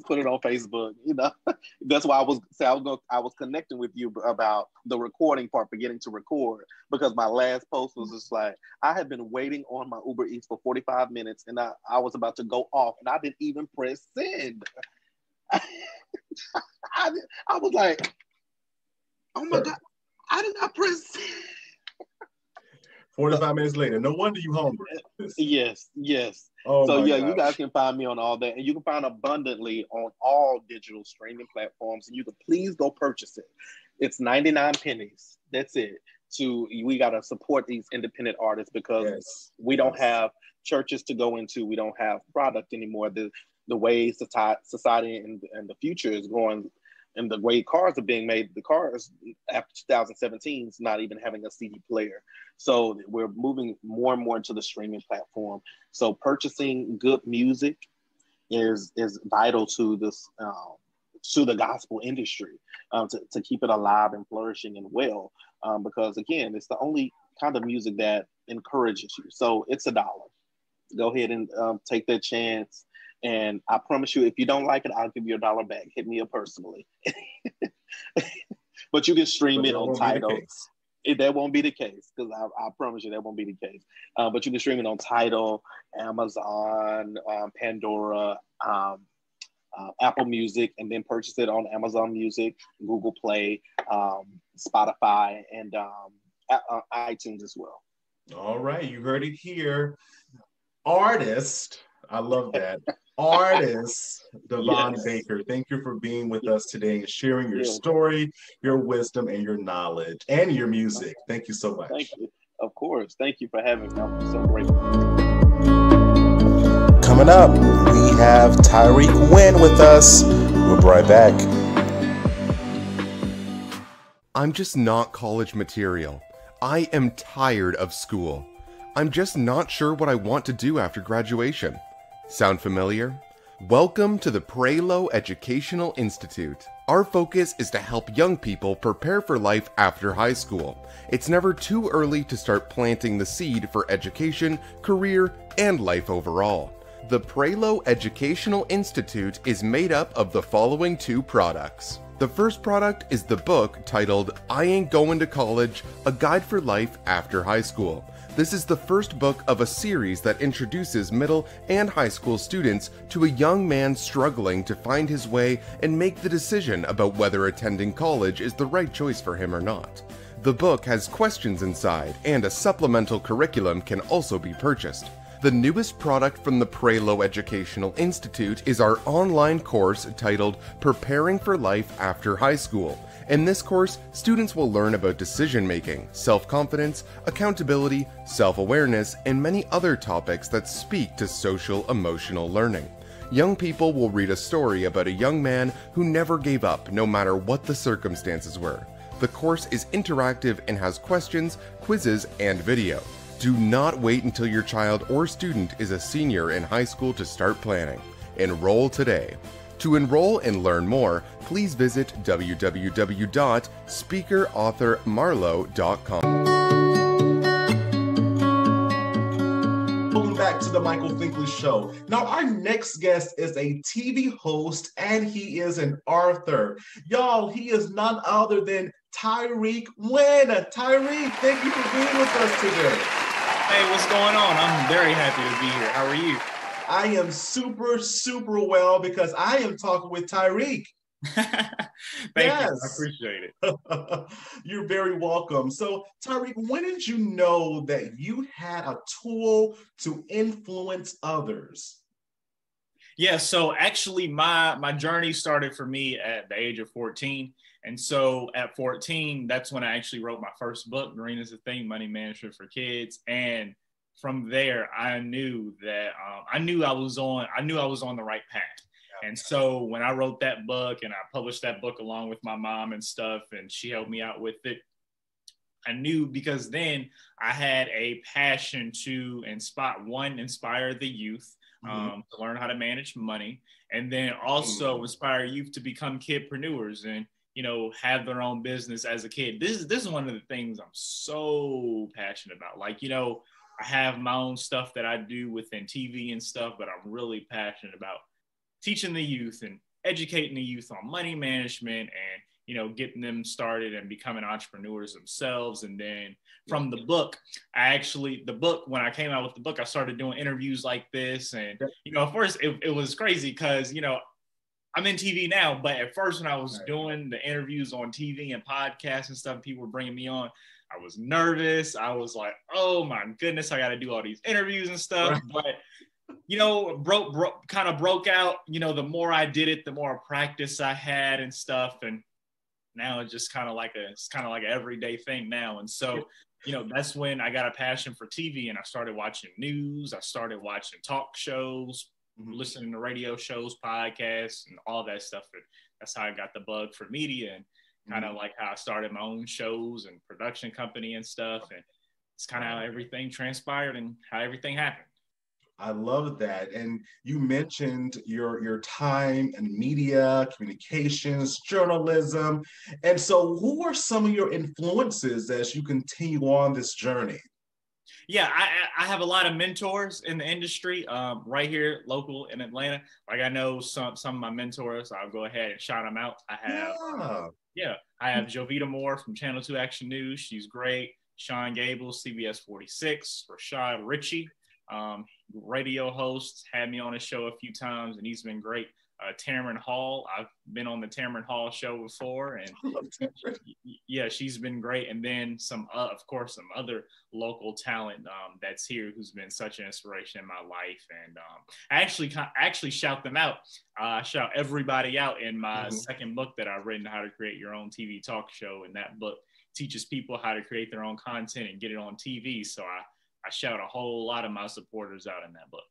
Speaker 6: put it on Facebook. That's why I was connecting with you about the recording part, beginning to record, because my last post was just like, I had been waiting on my Uber Eats for 45 minutes, and I was about to go off, and I didn't even press send. I was like, oh my God, I did not press send.
Speaker 4: 45 minutes later. No wonder you hungry.
Speaker 6: Yes.
Speaker 4: Oh,
Speaker 6: so yeah,
Speaker 4: gosh.
Speaker 6: you guys can find me on all that, and you can find Abundantly on all digital streaming platforms, and you can please go purchase it. It's 99 pennies. That's it. We got to support these independent artists because we don't have churches to go into. We don't have product anymore. The way society and the future is going, and the way cars are being made, the cars after 2017 is not even having a CD player. So we're moving more and more into the streaming platform. So purchasing good music is vital to this, to the gospel industry, to keep it alive and flourishing and well. Because again, it's the only kind of music that encourages you. So it's $1. Go ahead and take that chance. And I promise you, if you don't like it, I'll give you $1 back. Hit me up personally. But you can stream it on Tidal. That won't be the case, because I promise you that won't be the case. But you can stream it on Tidal, Amazon, Pandora, Apple Music, and then purchase it on Amazon Music, Google Play, Spotify, and iTunes as well.
Speaker 4: All right, you heard it here. Artist, I love that. Artist DeVon Baker, thank you for being with us today and sharing your story, your wisdom, and your knowledge, and your music. Thank you so much.
Speaker 6: Thank you. Of course. Thank you for having me. I'm so grateful.
Speaker 3: Coming up, we have Tyrik Wynn with us. We'll be right back.
Speaker 7: I'm just not college material. I am tired of school. I'm just not sure what I want to do after graduation. Sound familiar? Welcome to the Prelo Educational Institute. Our focus is to help young people prepare for life after high school. It's never too early to start planting the seed for education, career, and life overall. The Prelo Educational Institute is made up of the following 2 products. The first product is the book titled I Ain't Going to College, A Guide for Life After High School. This is the first book of a series that introduces middle and high school students to a young man struggling to find his way and make the decision about whether attending college is the right choice for him or not. The book has questions inside, and a supplemental curriculum can also be purchased. The newest product from the Prelo Educational Institute is our online course titled Preparing for Life After High School. In this course, students will learn about decision-making, self-confidence, accountability, self-awareness, and many other topics that speak to social-emotional learning. Young people will read a story about a young man who never gave up no matter what the circumstances were. The course is interactive and has questions, quizzes, and video. Do not wait until your child or student is a senior in high school to start planning. Enroll today. To enroll and learn more, please visit www.speakerauthormarlowe.com.
Speaker 4: Welcome back to the Michael Finkley Show. Now, our next guest is a TV host and he is an author. Y'all, he is none other than Tyrik Wynn. Tyrik, thank you for being with us today.
Speaker 8: Hey, what's going on? I'm very happy to be here. How are you?
Speaker 4: I am super, super well because I am talking with Tyrik.
Speaker 8: Thank you. I appreciate it.
Speaker 4: You're very welcome. So, Tyrik, when did you know that you had a tool to influence others?
Speaker 8: Yeah, so actually my journey started for me at the age of 14. And so at 14, that's when I actually wrote my first book, Green is the Thing, Money Management for Kids. And from there, I knew that I knew I was on the right path. And so when I wrote that book and I published that book along with my mom and stuff, and she helped me out with it, I knew, because then I had a passion to inspire the youth to learn how to manage money, and then also inspire youth to become kidpreneurs and, you know, have their own business as a kid. This is one of the things I'm so passionate about. Like, you know, I have my own stuff that I do within TV and stuff, but I'm really passionate about teaching the youth and educating the youth on money management and, you know, getting them started and becoming entrepreneurs themselves. And then from the book, when I came out with the book, I started doing interviews like this. And, you know, at first it was crazy because, you know, I'm in TV now, but at first when I was doing the interviews on TV and podcasts and stuff, people were bringing me on, I was nervous. I was like, oh my goodness, I got to do all these interviews and stuff. But, you know, kind of broke out, you know, the more I did it, the more practice I had and stuff. And now it's just kind of like an everyday thing now. And so, you know, that's when I got a passion for TV and I started watching news. I started watching talk shows, listening to radio shows, podcasts, and all that stuff. And that's how I got the bug for media and kind of like how I started my own shows and production company and stuff. And it's kind of how everything transpired and how everything happened.
Speaker 4: I love that. And you mentioned your time in media, communications, journalism. And so who are some of your influences as you continue on this journey?
Speaker 8: Yeah, I have a lot of mentors in the industry right here, local in Atlanta. Like I know some of my mentors, I'll go ahead and shout them out. I have Jovita Moore from Channel 2 Action News. She's great. Sean Gable, CBS 46. Rashad Ritchie, radio host, had me on his show a few times, and he's been great. Tamron Hall, I've been on the Tamron Hall show before, and yeah, she's been great. And then of course, some other local talent that's here who's been such an inspiration in my life. And I actually shout them out. I shout everybody out in my second book that I've written, How to Create Your Own TV Talk Show. And that book teaches people how to create their own content and get it on TV. So I shout a whole lot of my supporters out in that book.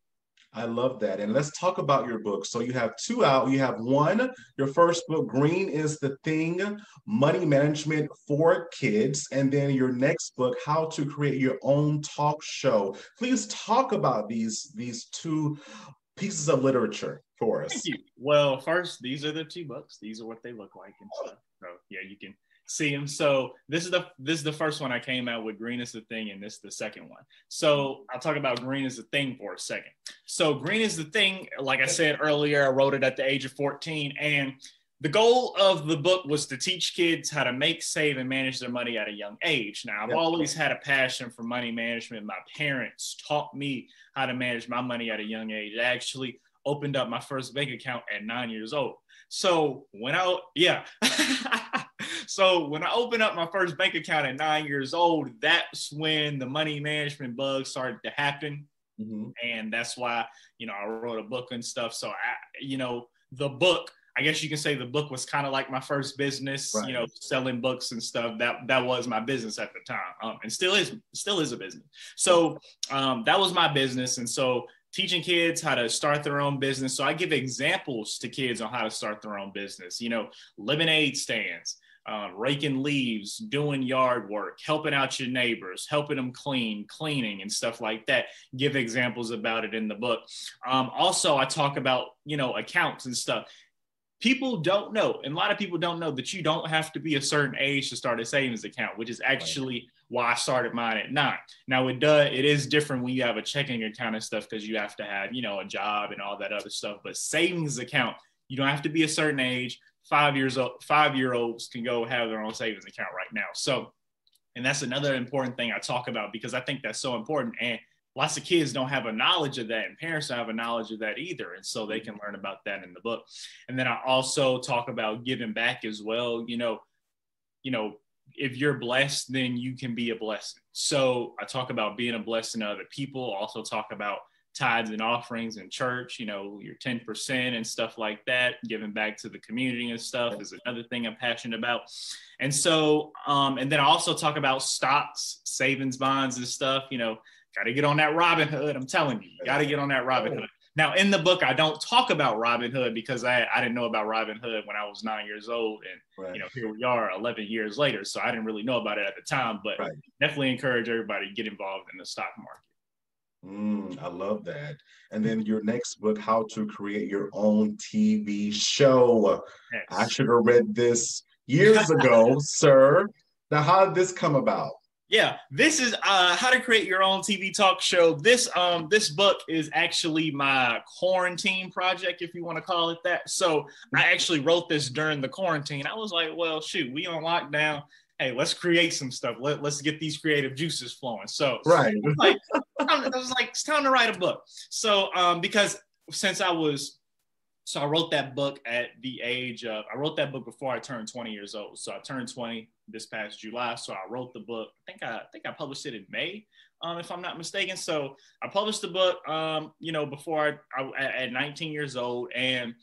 Speaker 4: I love that. And let's talk about your book. So you have two out. You have one, your first book, Green is the Thing, Money Management for Kids. And then your next book, How to Create Your Own Talk Show. Please talk about these two pieces of literature for us.
Speaker 8: Thank you. Well, first, these are the two books. These are what they look like and stuff. So yeah, you can see them. So this is the first one I came out with, Green is the Thing, and this is the second one. So I'll talk about Green is the Thing for a second. So Green is the Thing, like I said earlier, I wrote it at the age of 14, and the goal of the book was to teach kids how to make, save, and manage their money at a young age. Now, I've always had a passion for money management. My parents taught me how to manage my money at a young age. I actually opened up my first bank account at 9 years old. So when I opened up my first bank account at 9 years old, that's when the money management bug started to happen. And that's why, I wrote a book and stuff. So the book, I guess you can say the book was kind of like my first business, selling books and stuff. That was my business at the time, and still is a business. So that was my business. And so teaching kids how to start their own business. So I give examples to kids on how to start their own business, lemonade stands, raking leaves, doing yard work, helping out your neighbors, helping them cleaning and stuff like that. Give examples about it in the book. Also, I talk about, accounts and stuff. People don't know, and a lot of people don't know that you don't have to be a certain age to start a savings account, which is actually why I started mine at 9. Now it is different when you have a checking account and stuff, because you have to have, a job and all that other stuff. But savings account, you don't have to be a certain age. 5-year-olds can go have their own savings account right now. So, and that's another important thing I talk about, because I think that's so important. And lots of kids don't have a knowledge of that, and parents don't have a knowledge of that either. And so they can learn about that in the book. And then I also talk about giving back as well. If you're blessed, then you can be a blessing. So I talk about being a blessing to other people. Also talk about tithes and offerings in church, your 10% and stuff like that. Giving back to the community and stuff is another thing I'm passionate about. And so, and then I also talk about stocks, savings bonds and stuff. Got to get on that Robinhood. I'm telling you, got to get on that Robinhood. Now, in the book, I don't talk about Robinhood because I didn't know about Robinhood when I was 9 years old. And, here we are 11 years later. So I didn't really know about it at the time, but definitely encourage everybody to get involved in the stock market.
Speaker 4: I love that. And then your next book, How to Create Your Own TV Show. Yes. I should have read this years ago, sir. Now, how did this come about?
Speaker 8: Yeah, this is How to Create Your Own TV Talk Show. This book is actually my quarantine project, if you want to call it that. So I actually wrote this during the quarantine. I was like, well, shoot, we on lockdown. Hey, let's create some stuff. Let's get these creative juices flowing. So I was like, it's time to write a book. So because I wrote that book at the age of, I wrote that book before I turned 20 years old. So I turned 20 this past July. So I wrote the book. I think I published it in May, if I'm not mistaken. So I published the book, before I at 19 years old, and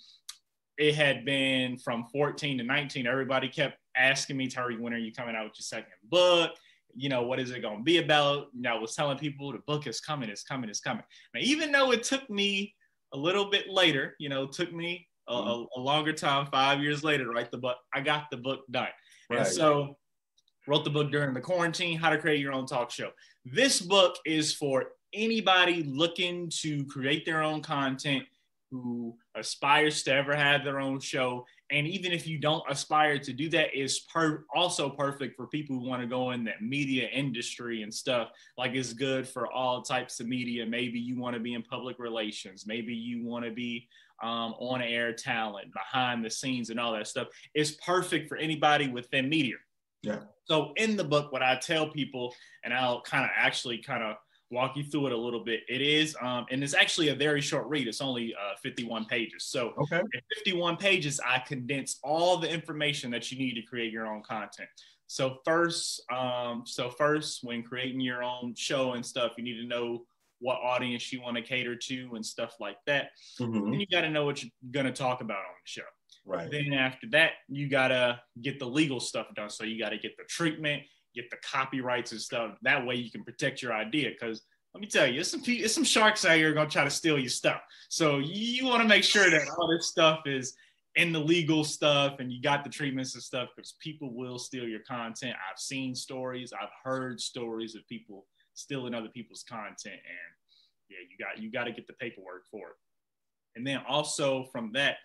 Speaker 8: it had been from 14 to 19. Everybody kept asking me, Tyrik, when are you coming out with your second book? What is it going to be about? I was telling people the book is coming, it's coming, it's coming. Now, even though it took me a little bit later, took me a longer time, 5 years later to write the book, I got the book done. Right. And so wrote the book during the quarantine, How to Create Your Own Talk Show. This book is for anybody looking to create their own content, who aspires to ever have their own show. And even if you don't aspire to do that, is also perfect for people who want to go in that media industry and stuff. Like, it's good for all types of media. Maybe you want to be in public relations. Maybe you want to be on-air talent, behind the scenes and all that stuff. It's perfect for anybody within media.
Speaker 4: Yeah.
Speaker 8: So in the book, what I tell people, and I'll kind of walk you through it a little bit. It is, and it's actually a very short read. It's only 51 pages. So in 51 pages, I condense all the information that you need to create your own content. So first, when creating your own show and stuff, you need to know what audience you want to cater to and stuff like that. Mm-hmm. Then you got to know what you're going to talk about on the show.
Speaker 4: Right.
Speaker 8: Then after that, you got to get the legal stuff done. So you got to get the treatment, get the copyrights and stuff. That way you can protect your idea. Because let me tell you, there's some sharks out here going to try to steal your stuff. So you want to make sure that all this stuff is in the legal stuff and you got the treatments and stuff, because people will steal your content. I've seen stories. I've heard stories of people stealing other people's content. And yeah, you got to get the paperwork for it. And then also from that,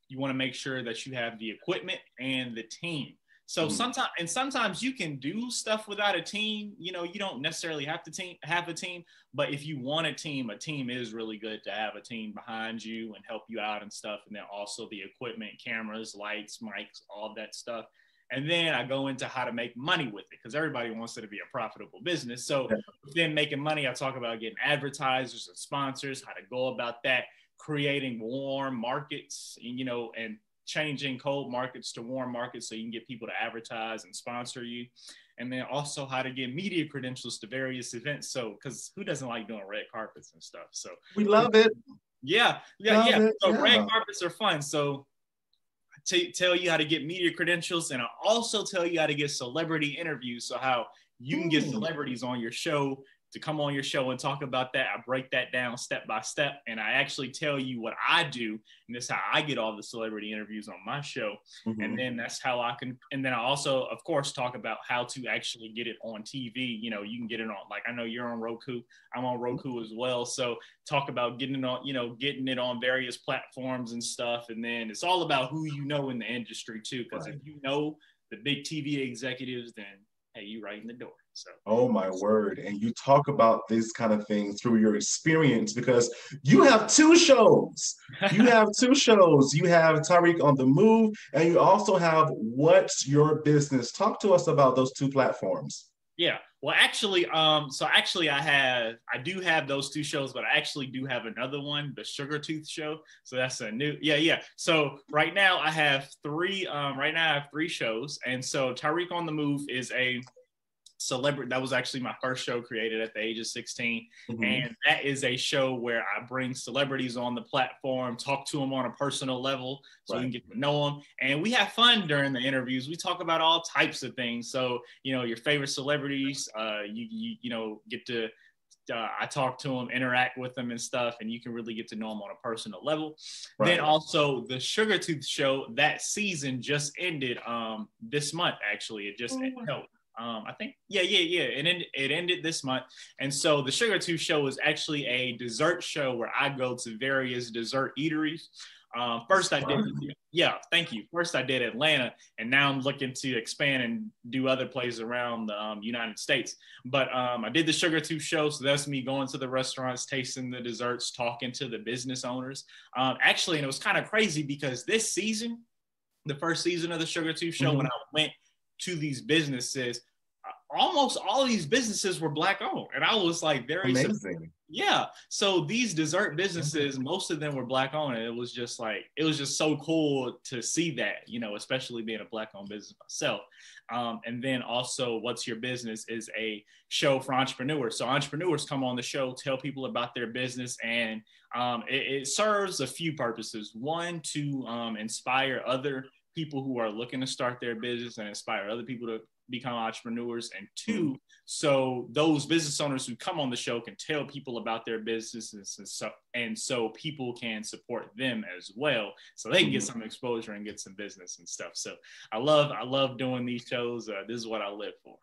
Speaker 8: you want to make sure that you have the equipment and the team. So sometimes you can do stuff without a team. You don't necessarily have to have a team, but if you want a team is really good to have a team behind you and help you out and stuff. And then also the equipment, cameras, lights, mics, all that stuff. And then I go into how to make money with it, because everybody wants it to be a profitable business. So then making money, I talk about getting advertisers and sponsors, how to go about that, creating warm markets, and changing cold markets to warm markets so you can get people to advertise and sponsor you. and then also how to get media credentials to various events. So, because who doesn't like doing red carpets and stuff? So
Speaker 4: we love it.
Speaker 8: Yeah. So red carpets are fun. So tell you how to get media credentials, and I also tell you how to get celebrity interviews. So how you can get celebrities on your show to come on your show and talk about that. I break that down step by step, and I actually tell you what I do, and this is how I get all the celebrity interviews on my show. And then that's how I can, and then I also, of course, talk about how to actually get it on TV. You know, you can get it on, like, I know you're on Roku, I'm on Roku as well. So talk about getting it on, you know, getting it on various platforms and stuff. And then it's all about who you know in the industry too, because if you know the big TV executives, then hey, you right in the door. So.
Speaker 4: Oh my word. And you talk about this kind of thing through your experience, because you have two shows. You have two shows. You have Tyrik on the Move, and you also have What's Your Business. Talk to us about those two platforms.
Speaker 8: Yeah. Well, actually, I do have those two shows, but I actually do have another one, the Sugar Tooth Show. So that's a new, So right now I have three shows. And so Tyrik on the Move is a celebrity. That was actually my first show created at the age of 16. And that is a show where I bring celebrities on the platform, talk to them on a personal level so you can get to know them. And we have fun during the interviews. We talk about all types of things. So, you know, your favorite celebrities, you know, get to, I talk to them, interact with them and stuff, and you can really get to know them on a personal level. Then also the Sugar Tooth Show, that season just ended this month, actually. It just I think, it ended this month. And so the Sugar Tooth Show is actually a dessert show where I go to various dessert eateries. First I did Atlanta, and now I'm looking to expand and do other places around the United States. But I did the Sugar Tooth Show, so that's me going to the restaurants, tasting the desserts, talking to the business owners. Actually, and it was kind of crazy because this season, the first season of the Sugar Tooth Show, when I went to these businesses, almost all of these businesses were Black owned, and I was like very
Speaker 4: amazing.
Speaker 8: So these dessert businesses, most of them were Black owned, and it was just so cool to see that, you know, especially being a Black owned business myself. And then also What's Your Business is a show for entrepreneurs. So entrepreneurs come on the show, tell people about their business, and it serves a few purposes. One, to inspire other people who are looking to start their business and inspire other people to become entrepreneurs. And two, so those business owners who come on the show can tell people about their businesses, and so people can support them as well, so they can get some exposure and get some business and stuff. So I love doing these shows. This is what I live for.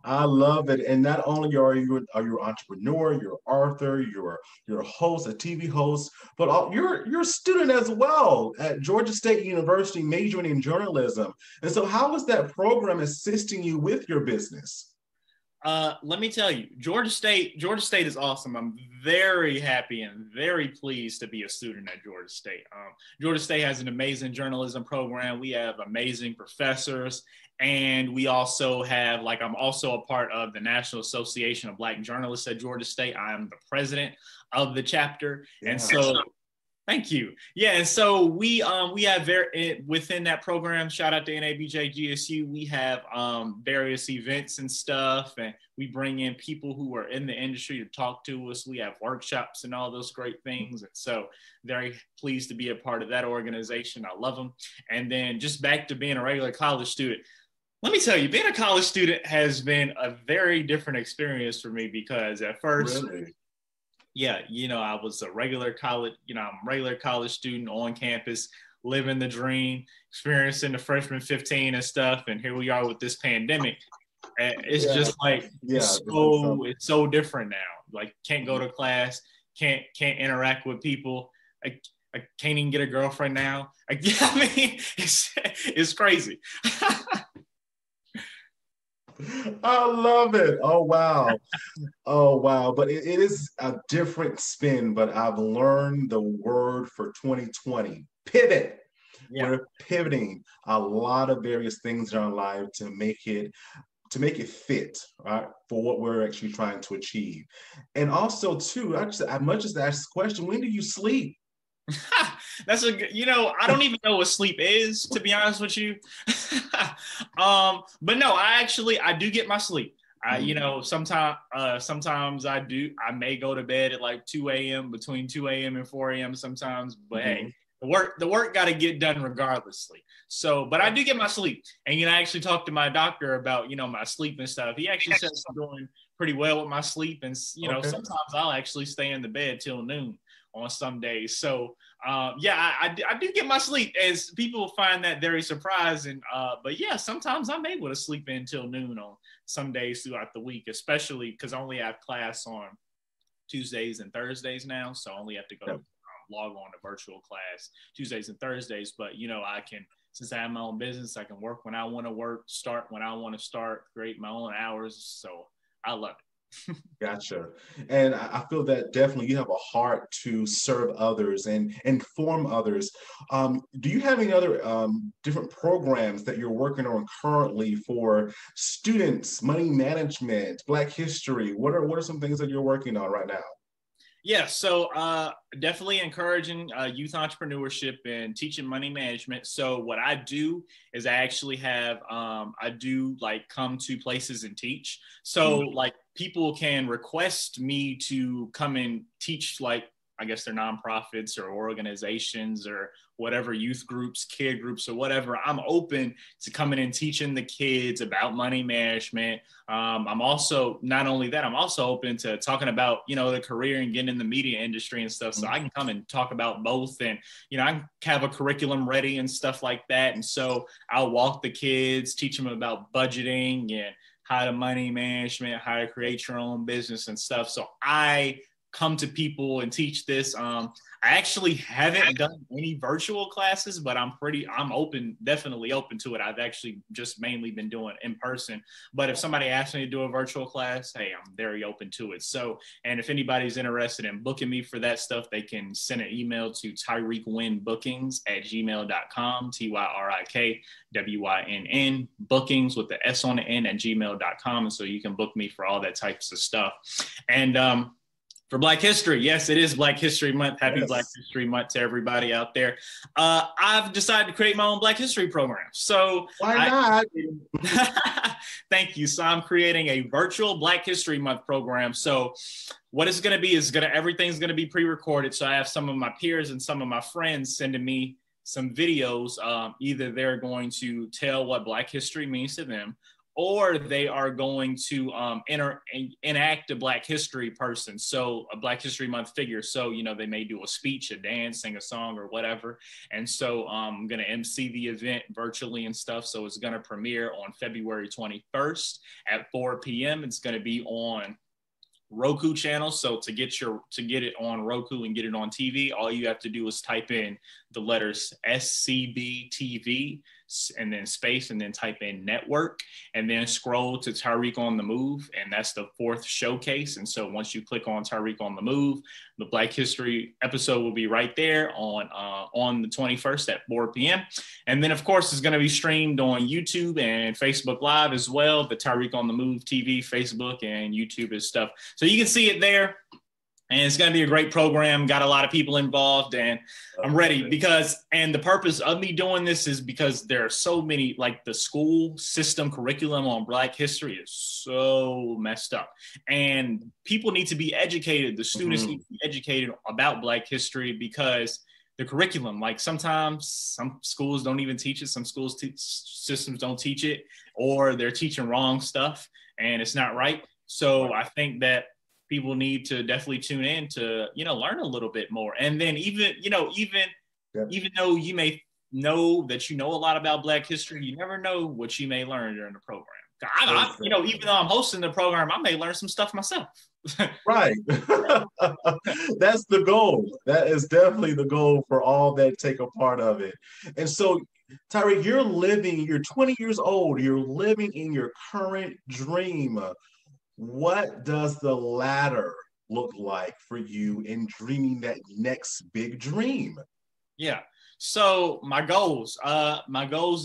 Speaker 4: I love it. And not only are you an entrepreneur, you're author, you're a host, a TV host, but you're a student as well at Georgia State University, majoring in journalism. And so how is that program assisting you with your business?
Speaker 8: Let me tell you, Georgia State is awesome. I'm very happy and very pleased to be a student at Georgia State. Georgia State has an amazing journalism program. We have amazing professors, and we also have, I'm also a part of the National Association of Black Journalists at Georgia State. I'm the president of the chapter. Yeah. And so thank you. Yeah, and so we have within that program, shout out to NABJ GSU, we have various events and stuff, and we bring in people who are in the industry to talk to us. We have workshops and all those great things, and so very pleased to be a part of that organization. I love them. And then just back to being a regular college student. Let me tell you, being a college student has been a very different experience for me, because at first, yeah, you know, I was a regular college, I'm a regular college student on campus, living the dream, experiencing the freshman 15 and stuff. And here we are with this pandemic. And it's just it's so different now. Like, can't go to class, can't interact with people. I can't even get a girlfriend now. It's crazy.
Speaker 4: I love it. Oh, wow. Oh, wow. But it is a different spin, but I've learned the word for 2020, pivot. Yeah. We're pivoting a lot of various things in our life to make it fit, right, for what we're actually trying to achieve. And also, too, I might just ask this question: when do you sleep?
Speaker 8: That's a good, I don't even know what sleep is, to be honest with you. But no, I do get my sleep. Sometimes I may go to bed at like 2 a.m., between 2 a.m. and 4 a.m. sometimes, but hey, the work got to get done regardlessly. So, but I do get my sleep. And, I actually talked to my doctor about, my sleep and stuff. He actually says I'm doing pretty well with my sleep. And, sometimes I'll actually stay in the bed till noon on some days. So, I do get my sleep, as people find that very surprising. But yeah, sometimes I'm able to sleep in till noon on some days throughout the week, especially because I only have class on Tuesdays and Thursdays now. So I only have to go log on to virtual class Tuesdays and Thursdays. But, I can, since I have my own business, I can work when I want to work, start when I want to start, create my own hours. So I love it.
Speaker 4: Gotcha. And I feel that definitely you have a heart to serve others and inform others. Do you have any other different programs that you're working on currently for students, money management, Black history? What are some things that you're working on right now?
Speaker 8: Yeah, so definitely encouraging youth entrepreneurship and teaching money management. So what I do is I actually have, I do like come to places and teach. So like people can request me to come and teach, like, I guess they're nonprofits or organizations or whatever, youth groups, kid groups, or whatever. I'm open to coming and teaching the kids about money management. I'm also, not only that, I'm also open to talking about, the career and getting in the media industry and stuff. So I can come and talk about both. And, I have a curriculum ready and stuff like that. And so I'll walk the kids, teach them about budgeting and how to money management, how to create your own business and stuff. So I come to people and teach this. I actually haven't done any virtual classes, but I'm definitely open to it. I've actually just mainly been doing in person, but if somebody asks me to do a virtual class, hey, I'm very open to it. So, and if anybody's interested in booking me for that stuff, they can send an email to TyrikWynnBookings@gmail.com, TYRIKWYNN bookings with the S on the end @gmail.com. And so you can book me for all that types of stuff. And, for Black History, yes, it is Black History Month. Happy Black History Month to everybody out there. I've decided to create my own Black History program. So
Speaker 4: why not?
Speaker 8: Thank you. So I'm creating a virtual Black History Month program. So what it's going to be is everything's going to be pre-recorded. So I have some of my peers and some of my friends sending me some videos. Either they're going to tell what Black history means to them, or they are going to enact a Black history person. So a Black History Month figure. So, they may do a speech, a dance, sing a song or whatever. And so I'm going to MC the event virtually and stuff. So it's going to premiere on February 21st at 4 p.m. It's going to be on Roku channel. So to get it on Roku and get it on TV, all you have to do is type in the letters SCB TV and then space and then type in network and then scroll to Tyrik on the Move, and that's the 4th showcase. And so once you click on Tyrik on the Move, the Black History episode will be right there on the 21st at 4 p.m. And then of course it's going to be streamed on YouTube and Facebook Live as well. The Tyrik on the Move TV, Facebook and YouTube is stuff. So you can see it there. And it's going to be a great program, got a lot of people involved, and I'm ready and the purpose of me doing this is because there are so many, like the school system curriculum on Black history is so messed up, and people need to be educated. The students need to be educated about Black history because the curriculum, like sometimes some schools don't even teach it. Some schools systems don't teach it, or they're teaching wrong stuff and it's not right. So I think that people need to definitely tune in to, learn a little bit more. And then even though you may know that a lot about Black history, you never know what you may learn during the program. Even though I'm hosting the program, I may learn some stuff myself.
Speaker 4: Right. That's the goal. That is definitely the goal for all that take a part of it. And so, Tyrik, you're 20 years old, you're living in your current dream. What does the ladder look like for you in dreaming that next big dream?
Speaker 8: Yeah. So my goals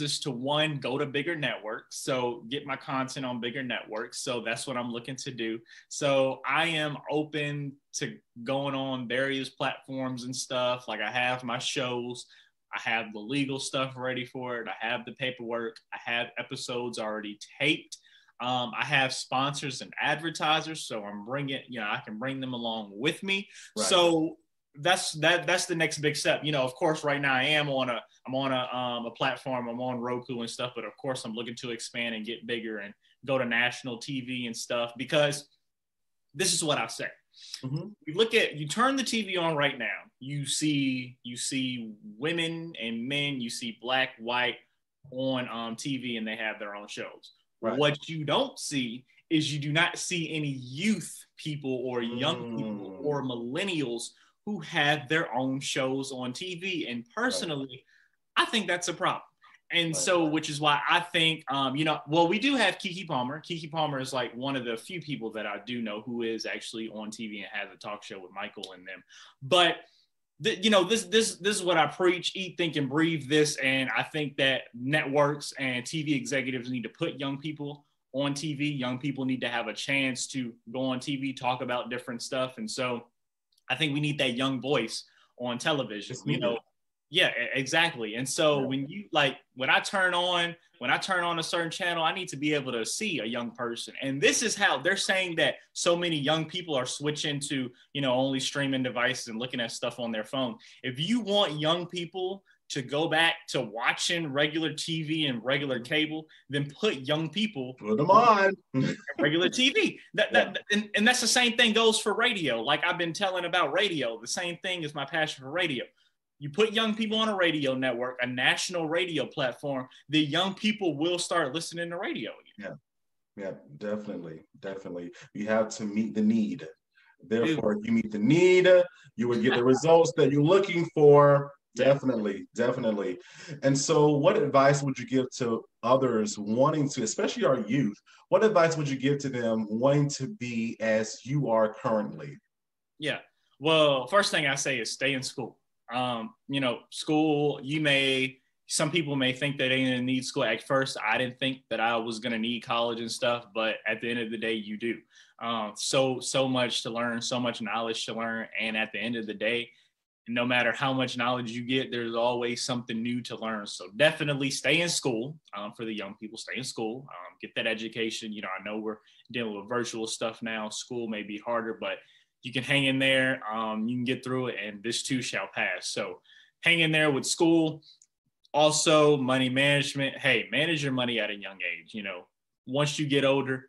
Speaker 8: is to, one, go to bigger networks. So get my content on bigger networks. So that's what I'm looking to do. So I am open to going on various platforms and stuff. Like, I have my shows, I have the legal stuff ready for it, I have the paperwork, I have episodes already taped. I have sponsors and advertisers, so I can bring them along with me. Right. So that's the next big step. Of course, right now I'm on a platform, I'm on Roku and stuff, but of course I'm looking to expand and get bigger and go to national TV and stuff, because this is what I say. Mm-hmm. You turn the TV on right now, you see women and men, you see black, white on TV, and they have their own shows. Right. What you don't see is, you do not see any youth people or young people or millennials who have their own shows on TV. And personally, I think that's a problem. And so, which is why I think, we do have Keke Palmer. Keke Palmer is like one of the few people that I do know who is actually on TV and has a talk show with Michael and them. But this is what I preach, eat, think, and breathe this. And I think that networks and TV executives need to put young people on TV. Young people need to have a chance to go on TV, talk about different stuff. And so I think we need that young voice on television, Yeah, exactly. And so when I turn on a certain channel, I need to be able to see a young person. And this is how they're saying that so many young people are switching to, only streaming devices and looking at stuff on their phone. If you want young people to go back to watching regular TV and regular cable, then put young people
Speaker 4: put them on
Speaker 8: regular TV. And that's the same thing goes for radio. Like I've been telling about radio, the same thing is my passion for radio. You put young people on a radio network, a national radio platform, the young people will start listening to radio again.
Speaker 4: Yeah, definitely. You have to meet the need. Therefore, you meet the need, you will get the results that you're looking for. Definitely. And so what advice would you give to others wanting to, especially our youth, what advice would you give to them wanting to be as you are currently?
Speaker 8: Yeah. Well, first thing I say is stay in school. School, some people may think that they didn't need school. At first, I didn't think that I was going to need college and stuff, but at the end of the day, you do. So much to learn, so much knowledge to learn. And at the end of the day, no matter how much knowledge you get, there's always something new to learn. So definitely stay in school. For the young people, stay in school, get that education. I know we're dealing with virtual stuff now. School may be harder, but you can hang in there, you can get through it, and this too shall pass. So hang in there with school. Also, money management. Hey, manage your money at a young age. Once you get older,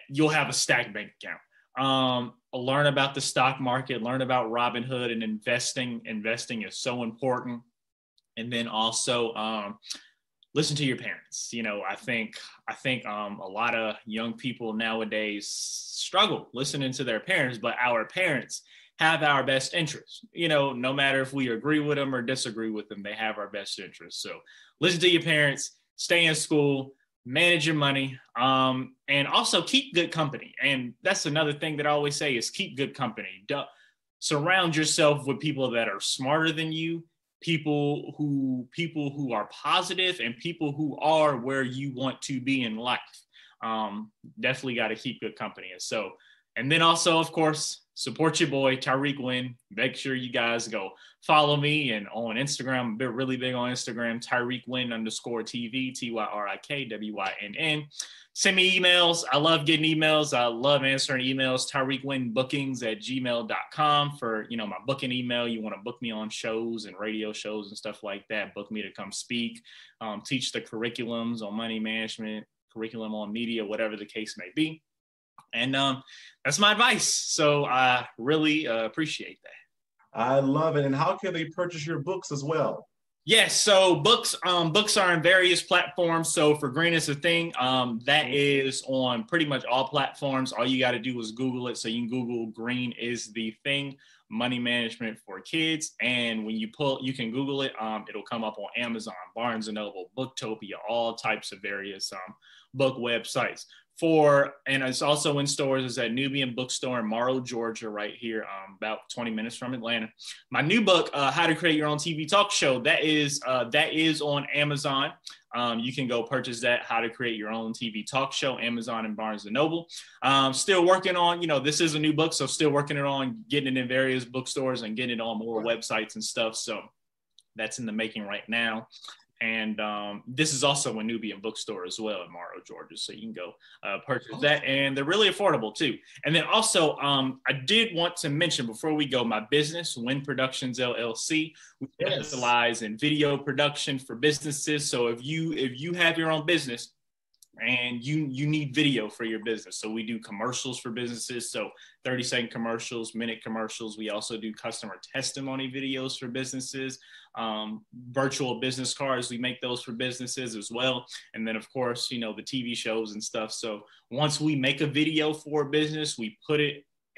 Speaker 8: you'll have a stacked bank account. Learn about the stock market, learn about Robinhood and investing. Investing is so important. And then also listen to your parents. I think a lot of young people nowadays struggle listening to their parents, but our parents have our best interests. No matter if we agree with them or disagree with them, they have our best interests. So listen to your parents, stay in school, manage your money, and also keep good company. And that's another thing that I always say is keep good company. Surround yourself with people that are smarter than you, people who are positive, and people who are where you want to be in life. Definitely got to keep good company. And then also, of course, support your boy, Tyrik Wynn. Make sure you guys go follow me and on Instagram. I'm really big on Instagram, Tyrik Wynn _TV, TYRIKWYNN. Send me emails. I love getting emails. I love answering emails. TyrikWynnBookings@gmail.com for, my booking email. You want to book me on shows and radio shows and stuff like that. Book me to come speak, teach the curriculums on money management, curriculum on media, whatever the case may be. And that's my advice. So I really appreciate that.
Speaker 4: I love it. And how can they purchase your books as well?
Speaker 8: Yes, so books are in various platforms. So for Green is a Thing, that is on pretty much all platforms. All you got to do is Google it. So you can Google Green is the Thing, money management for kids. And when you can Google it, it'll come up on Amazon, Barnes & Noble, Booktopia, all types of various book websites. and it's also in stores. It's at Nubian Bookstore in Morrow, Georgia, right here, about 20 minutes from Atlanta. My new book, How to Create Your Own TV Talk Show, that is on Amazon. You can go purchase that, How to Create Your Own TV Talk Show, Amazon and Barnes & Noble. Still working on, this is a new book, so still working on getting it in various bookstores and getting it on more websites and stuff. So that's in the making right now. And this is also a Nubian Bookstore as well in Morrow, Georgia. So you can go purchase that. And they're really affordable too. And then also, I did want to mention before we go, my business, Wynn Productions LLC. We specialize in video production for businesses. So if you have your own business and you need video for your business. So we do commercials for businesses. So 30-second commercials, minute commercials. We also do customer testimony videos for businesses, virtual business cards. We make those for businesses as well. And then of course, the TV shows and stuff. So once we make a video for a business, we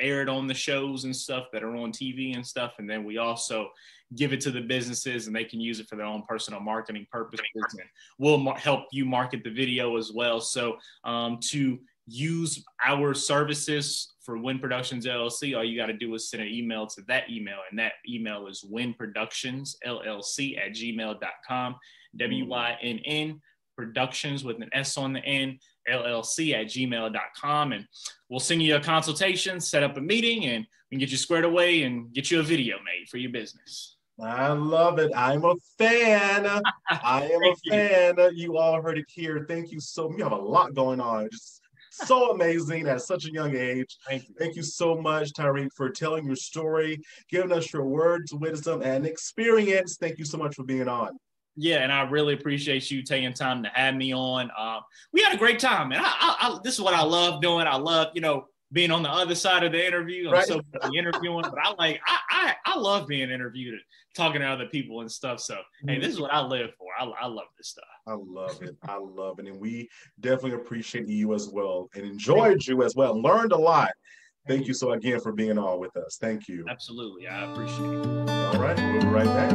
Speaker 8: air it on the shows and stuff that are on TV and stuff. And then we also give it to the businesses and they can use it for their own personal marketing purposes. And we'll help you market the video as well. So to use our services for Wynn Productions LLC, all you got to do is send an email to that email. And that email is wynnproductionsllc@gmail.com, WYNN Productions with an S on the end, LLC@gmail.com. And we'll send you a consultation, set up a meeting, and we can get you squared away and get you a video made for your business.
Speaker 4: I love it. I'm a fan. I am a fan. You all heard it here. Thank you so much. You have a lot going on. Just so amazing at such a young age. Thank you so much, Tyrik, for telling your story, giving us your words, wisdom, and experience. Thank you so much for being on.
Speaker 8: Yeah, and I really appreciate you taking time to have me on. We had a great time, and I this is what I love doing. I love, being on the other side of the interview. I'm so good at interviewing, but I love being interviewed, talking to other people and stuff. So, hey, this is what I live for. I love this stuff.
Speaker 4: I love it. I love it. And we definitely appreciate you as well and enjoyed you as well. Learned a lot. Thank you so again for being on with us. Thank you.
Speaker 8: Absolutely. I appreciate it.
Speaker 4: All right. We'll be right back.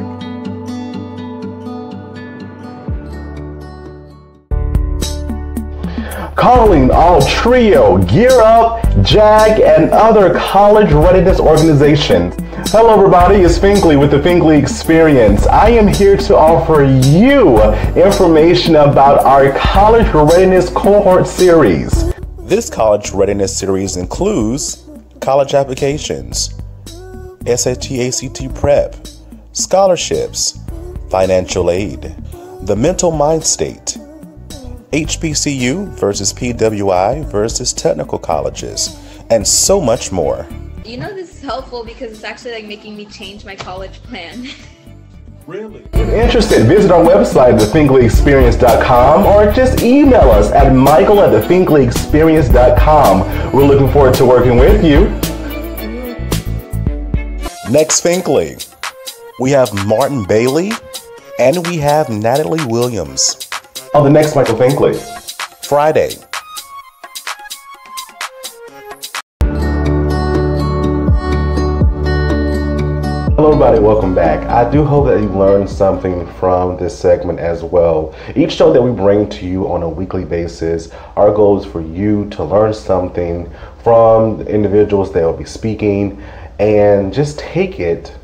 Speaker 3: Calling all TRIO, Gear Up, JAG, and other college readiness organizations. Hello everybody, it's Finkley with the Finkley Experience. I am here to offer you information about our college readiness cohort series. This college readiness series includes college applications, SAT, ACT prep, scholarships, financial aid, the mental mind state, HBCU versus PWI versus technical colleges, and so much more.
Speaker 9: This is helpful because it's actually making me change my college plan.
Speaker 4: Really?
Speaker 3: If interested, visit our website at thefinkleyexperience.com or just email us at michael@thefinkleyexperience.com. We're looking forward to working with you. Next Finkley, we have Martin Bailey and we have Natalie Williams. On the next Michael Finkley, Friday. Hello everybody, welcome back. I do hope that you've learned something from this segment as well. Each show that we bring to you on a weekly basis, our goal is for you to learn something from the individuals that will be speaking and just take it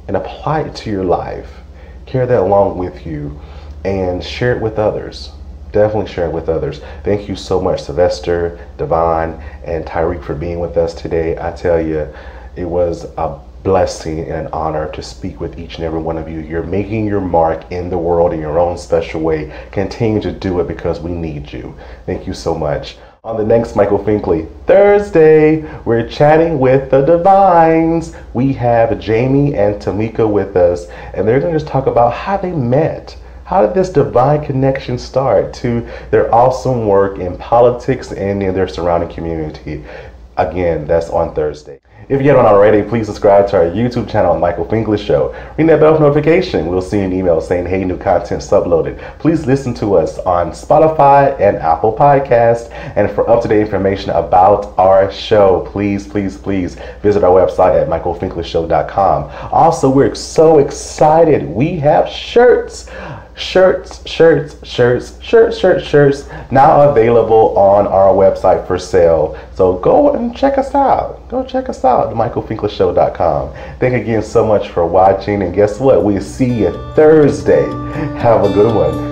Speaker 3: and apply it to your life. Carry that along with you and share it with others. Definitely share it with others. Thank you so much, Sylvester, DeVon, and Tyrik for being with us today. I tell you, it was a blessing and an honor to speak with each and every one of you. You're making your mark in the world in your own special way. Continue to do it because we need you. Thank you so much. On the next Michael Finkley, Thursday, we're chatting with the Divines. We have Jamie and Tamika with us, and they're going to just talk about how they met. How did this divine connection start to their awesome work in politics and in their surrounding community? Again, that's on Thursday. If you haven't already, please subscribe to our YouTube channel, Michael Finkley Show. Ring that bell for notification. We'll send you an email saying, hey, new content's uploaded. Please listen to us on Spotify and Apple Podcasts. And for up-to-date information about our show, please visit our website at michaelfinkleyshow.com. Also, we're so excited. We have shirts shirts, now available on our website for sale. So go and check us out. Go check us out, michaelfinklyshow.com. Thank you again so much for watching. And guess what? We'll see you Thursday. Have a good one.